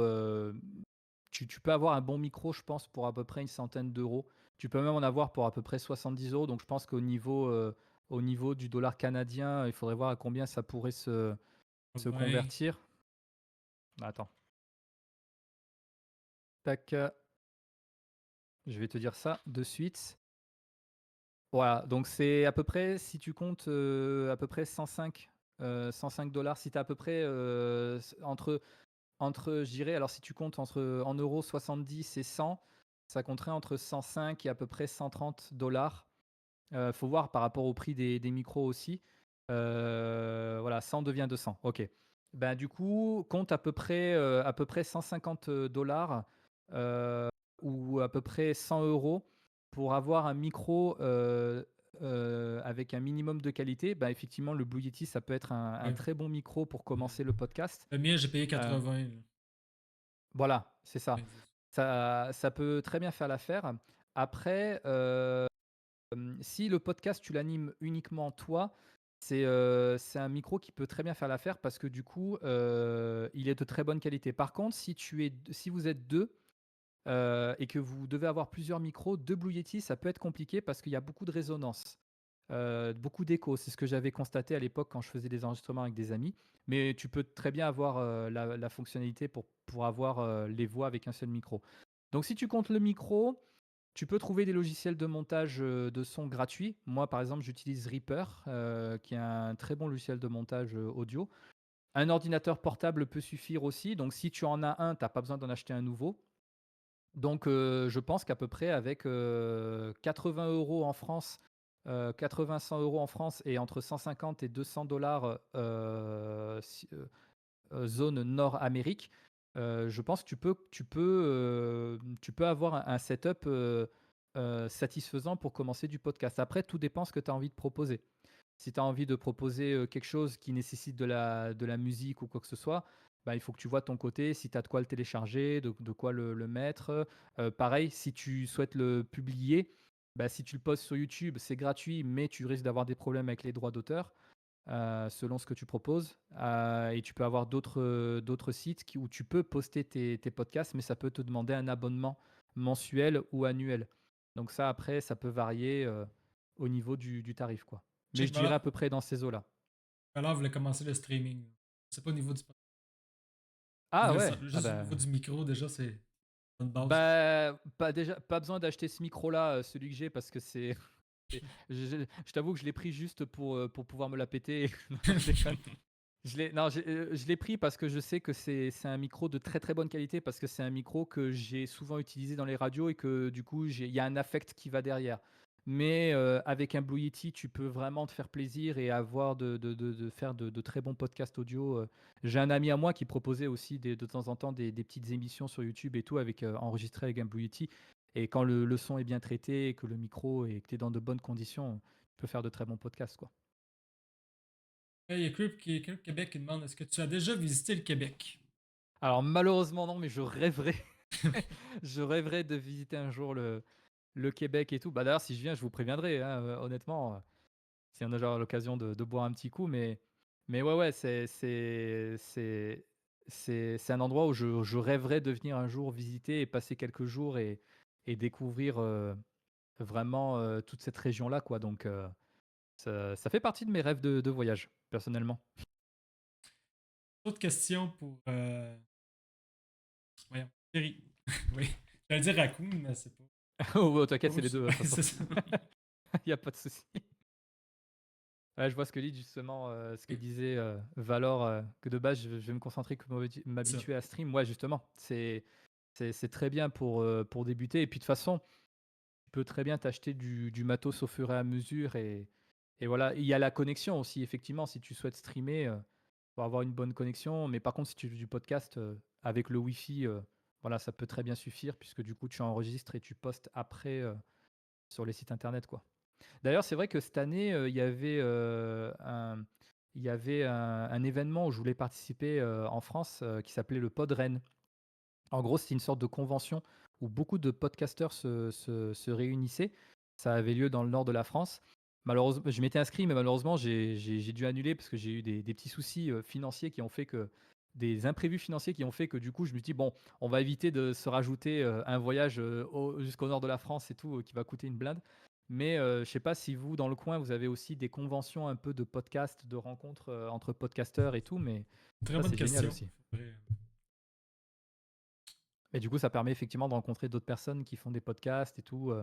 tu peux avoir un bon micro, je pense, pour à peu près une centaine d'euros. Tu peux même en avoir pour à peu près 70 €. Donc je pense au niveau du dollar canadien, il faudrait voir à combien ça pourrait se 20. convertir. Attends, tac, je vais te dire ça de suite. Voilà, donc c'est à peu près, si tu comptes, à peu près 105 $. Si tu à peu près, entre, je dirais, alors si tu comptes en euros 70 et 100, ça compterait entre 105 et à peu près 130 $. Faut voir par rapport au prix des micros aussi. Voilà, 100 devient 200. OK. Ben, du coup, compte à peu près 150 $, ou à peu près 100 € pour avoir un micro, avec un minimum de qualité, bah, effectivement, le Blue Yeti, ça peut être un Ouais. très bon micro pour commencer le podcast. Le mien, j'ai payé Euh, 80, là. voilà, c'est ça. 90. Ça peut très bien faire l'affaire. Après, si le podcast, tu l'animes uniquement toi, c'est un micro qui peut très bien faire l'affaire parce que du coup, il est de très bonne qualité. Par contre, si vous êtes 2 et que vous devez avoir plusieurs micros, 2 Blue Yeti, ça peut être compliqué parce qu'il y a beaucoup de résonance, beaucoup d'écho. C'est ce que j'avais constaté à l'époque quand je faisais des enregistrements avec des amis. Mais tu peux très bien avoir, la fonctionnalité pour avoir, les voix avec un seul micro. Donc si tu comptes le micro, tu peux trouver des logiciels de montage, de son gratuits. Moi, par exemple, j'utilise Reaper, qui est un très bon logiciel de montage, audio. Un ordinateur portable peut suffire aussi, donc si tu en as un, tu as pas besoin d'en acheter un nouveau. Donc, je pense qu'à peu près avec, 80 € en France, 80-100 € en France et entre 150 et 200 zone Nord-Amérique, je pense que tu peux avoir un setup, satisfaisant pour commencer du podcast. Après, tout dépend ce que tu as envie de proposer. Si tu as envie de proposer, quelque chose qui nécessite de la musique ou quoi que ce soit, bah, il faut que tu vois de ton côté si tu as de quoi le télécharger, de quoi le mettre. Pareil, si tu souhaites le publier, bah, si tu le postes sur YouTube, c'est gratuit, mais tu risques d'avoir des problèmes avec les droits d'auteur, selon ce que tu proposes. Et tu peux avoir d'autres sites où tu peux poster tes podcasts, mais ça peut te demander un abonnement mensuel ou annuel. Donc ça, après, ça peut varier, au niveau du tarif, quoi. Je Mais sais je que dirais à Valor, peu près dans ces eaux-là. Valor voulait commencer le streaming. C'est pas au niveau du podcast. Ah ouais, ah Juste au bah, niveau du micro, déjà, c'est une base. pas besoin d'acheter ce micro-là, celui que j'ai parce que je t'avoue que je l'ai pris juste pour pouvoir me la péter. Non, je déconne. Je l'ai pris parce que je sais que c'est un micro de très, très bonne qualité parce que c'est un micro que j'ai souvent utilisé dans les radios et que du coup, il y a un affect qui va derrière. Mais, avec un Blue Yeti, tu peux vraiment te faire plaisir et avoir de faire de très bons podcasts audio. J'ai un ami à moi qui proposait aussi de temps en temps des petites émissions sur YouTube et tout avec, enregistrées avec un Blue Yeti, et quand le son est bien traité et que le micro et que tu es dans de bonnes conditions, tu peux faire de très bons podcasts, quoi. Il y a Club Québec qui demande est-ce que tu as déjà visité le Québec? Alors malheureusement non, mais je rêverais je rêverais de visiter un jour le Québec et tout. Bah, d'ailleurs, si je viens, je vous préviendrai, hein, honnêtement, si on a genre l'occasion de boire un petit coup, mais ouais, ouais, c'est un endroit où je rêverais de venir un jour visiter et passer quelques jours et découvrir, vraiment, toute cette région-là, quoi. Donc, ça fait partie de mes rêves de voyage, personnellement. Autre question pour. Voyons. Thierry. Oui. J'allais dire Raccoon, mais c'est pas. Oh, oh, t'inquiète, c'est les Oups. 2 de Ouais, toute façon. c'est ça. Il y a pas de souci. Ouais, je vois ce que dit justement, ce que Oui, disait, Valor, que de base je vais me concentrer que c'est ça. m'habituer à stream. Ouais, justement, c'est très bien pour débuter et puis de toute façon, tu peux très bien t'acheter du matos au fur et à mesure et voilà. Il y a la connexion aussi effectivement, si tu souhaites streamer, faut avoir une bonne connexion, mais par contre si tu fais du podcast, avec le Wi-Fi, voilà, ça peut très bien suffire puisque du coup tu enregistres et tu postes après, sur les sites internet, quoi. D'ailleurs, c'est vrai que cette année, il y avait un événement où je voulais participer, en France, qui s'appelait le Podren. En gros, c'était une sorte de convention où beaucoup de podcasteurs se réunissaient. Ça avait lieu dans le nord de la France. Malheureusement, je m'étais inscrit, mais malheureusement, j'ai dû annuler parce que j'ai eu des petits soucis, financiers qui ont fait que des imprévus financiers qui ont fait que du coup, je me dis: «Bon, on va éviter de se rajouter, un voyage, jusqu'au nord de la France et tout, qui va coûter une blinde». Mais, je sais pas si vous, dans le coin, vous avez aussi des conventions un peu de podcasts, de rencontres, entre podcasteurs et tout, mais Très ça, bonne c'est génial question. aussi. Faudrait- Et du coup, ça permet effectivement de rencontrer d'autres personnes qui font des podcasts et tout,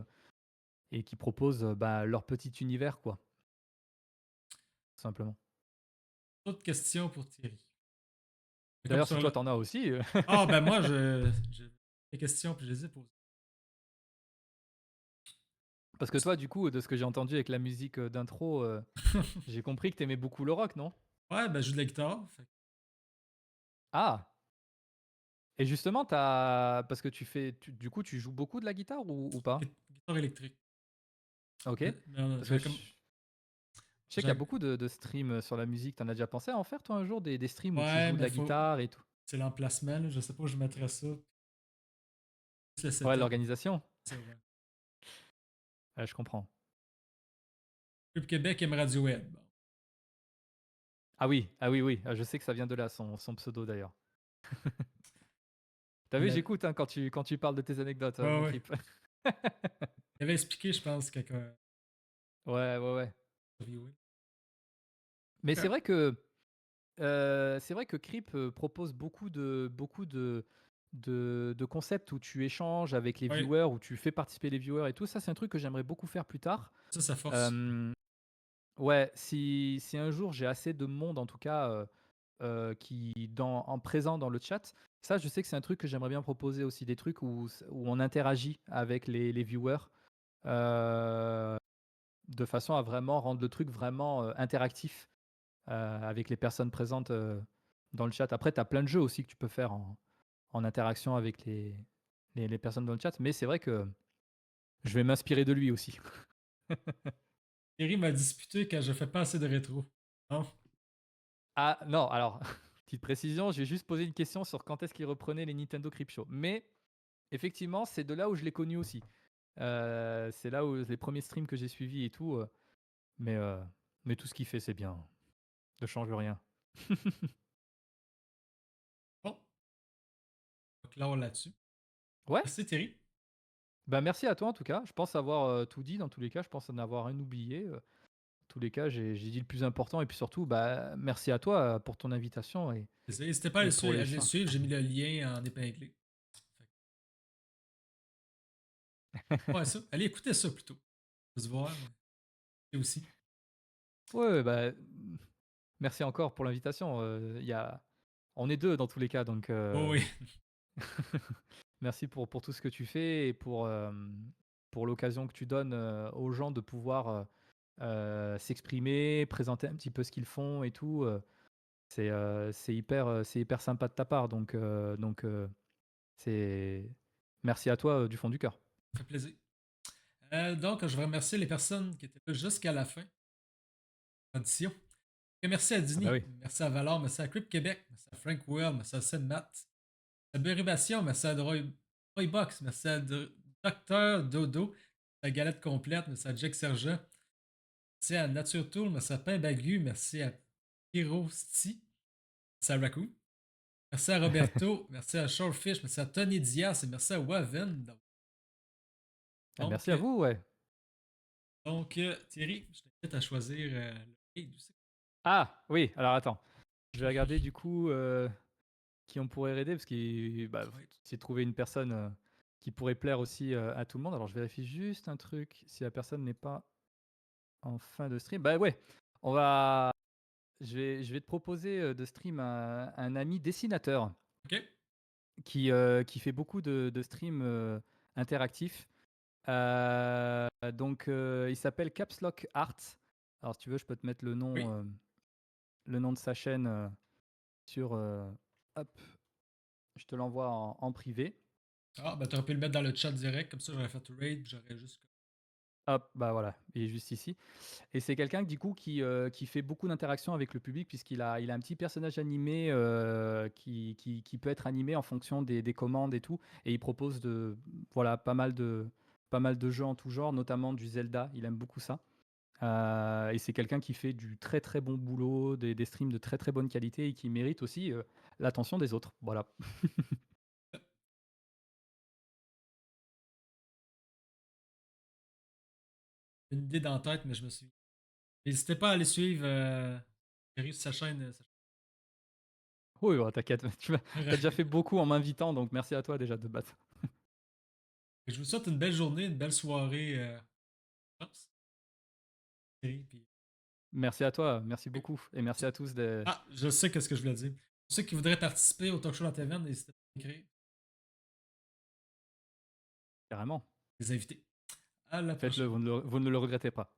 et qui proposent, bah, leur petit univers, quoi, tout simplement. Autre question pour Thierry. Comme D'ailleurs, si sur toi, le. t'en as aussi, Ah, ben moi, j'ai des questions, puis je les ai posées. parce que toi, du coup, de ce que j'ai entendu avec la musique, d'intro, j'ai compris que t'aimais beaucoup le rock, non? Ouais, ben je joue de la guitare. Fait Ah! Et justement, parce que du coup, tu joues beaucoup de la guitare ou pas? guitare électrique. OK. Non, Parce que je sais qu'il y a j'ai- beaucoup de streams sur la musique. T'en as déjà pensé à en faire toi un jour des streams où tu ouais, joues de mais la guitare et tout? c'est l'emplacement, là. Je sais pas où je mettrais ça. Plus le Ouais, setup, l'organisation. c'est vrai. Ouais, je comprends. Club Québec aime Radiohead. Bon. Ah oui, ah oui, oui. Ah, je sais que ça vient de là, son pseudo d'ailleurs. T'as vu, Il j'écoute hein, quand tu parles de tes anecdotes, ouais, mon ouais. Crip. Il avait expliqué, je pense, quelqu'un Ouais, ouais, ouais. interviewé. Mais Ok. c'est vrai que Creep propose beaucoup de concepts où tu échanges avec les Ouais, viewers, où tu fais participer les viewers et tout. Ça, c'est un truc que j'aimerais beaucoup faire plus tard. ça force. Euh, ouais, si un jour j'ai assez de monde, en tout cas, en présent dans le chat, ça, je sais que c'est un truc que j'aimerais bien proposer aussi, des trucs où on interagit avec les viewers euh, de façon à vraiment rendre le truc vraiment interactif avec les personnes présentes dans le chat. Après, tu as plein de jeux aussi que tu peux faire en interaction avec les personnes dans le chat, mais c'est vrai que je vais m'inspirer de lui aussi. Thierry m'a disputé quand je fais pas assez de rétro. Non? Ah non, alors, petite précision, j'ai juste posé une question sur quand est-ce qu'il reprenait les Nintendo Crip Show. Mais effectivement, c'est de là où je l'ai connu aussi. C'est là où les premiers streams que j'ai suivis et tout. Mais, euh, mais tout ce qu'il fait, c'est bien. Ne change rien. Bon, donc là, on là-dessus. Ouais, Merci Thierry. bah merci à toi en tout cas. Je pense avoir tout dit dans tous les cas. Je pense en avoir rien oublié. Tous les cas, j'ai dit le plus important. Et puis surtout, bah, merci à toi pour ton invitation N'hésitez pas à et pour à le l'échange. suivre, j'ai mis le lien en épinglé. Fait ouais, ça. Allez écouter ça plutôt. Faut se voir. Et aussi. Ouais, bah, merci encore pour l'invitation. On est deux dans tous les cas, donc Oh oui. merci pour tout ce que tu fais et pour l'occasion que tu donnes aux gens de pouvoir s'exprimer, présenter un petit peu ce qu'ils font et tout. C'est hyper sympa de ta part. C'est merci à toi du fond du cœur. Ça fait plaisir. Donc, je veux remercier les personnes qui étaient là jusqu'à la fin de l'audition. Et merci à Ah bah Dini, oui. merci à Valor, merci à Crip Québec, merci à Frank Well, merci à Sam Matt, merci à Berubation, merci à Roybox, merci à Docteur Dodo, merci à Galette Complète, merci à Jack Sergent, merci à Nature Tool, merci à Pain Bagu, merci à Pyrosti, merci à Raccoon, merci à Roberto, merci à Shortfish, merci à Tony Diaz et merci à Waven. Ah, Donc, merci à vous, ouais. Thierry, je t'invite à choisir le raid aussi. Ah oui, alors attends. Je vais regarder du coup qui on pourrait aider parce que bah, Ouais. c'est trouver une personne qui pourrait plaire aussi à tout le monde. Alors je vérifie juste un truc si la personne n'est pas en fin de stream. Bah ouais, on va. Je vais te proposer de stream un ami dessinateur Ok. qui fait beaucoup de streams interactifs. Il s'appelle Caps Lock Art. Alors si tu veux, je peux te mettre Oui. le nom de sa chaîne sur. Hop, je te l'envoie en privé. Ah, ben t'aurais pu le mettre dans le chat direct, comme ça j'aurais fait raid, j'aurais juste. Hop, bah voilà, il est juste ici. Et c'est quelqu'un du coup qui fait beaucoup d'interactions avec le public il a un petit personnage animé qui peut être animé en fonction des commandes et tout. Et il propose voilà, pas mal de jeux en tout genre, notamment du Zelda. Il aime beaucoup ça. Et c'est quelqu'un qui fait du très très bon boulot, des streams de très très bonne qualité et qui mérite aussi l'attention des autres. Voilà. Une idée dans la tête, mais je me suis. N'hésitez pas à aller suivre Thierry sur sa chaîne. Oui, ouais, t'inquiète, t'as déjà fait beaucoup en m'invitant, donc merci à toi déjà de battre. Je vous souhaite une belle journée, une belle soirée. Je pense. Thierry, puis- Merci à toi, merci oui. beaucoup. Et merci à tous de... Ah, je sais qu'est-ce que je voulais dire. Pour ceux qui voudraient participer au talk show La Taverne, n'hésitez pas à écrire Carrément. les invités. À la Faites-le, prochaine. vous ne le regrettez pas.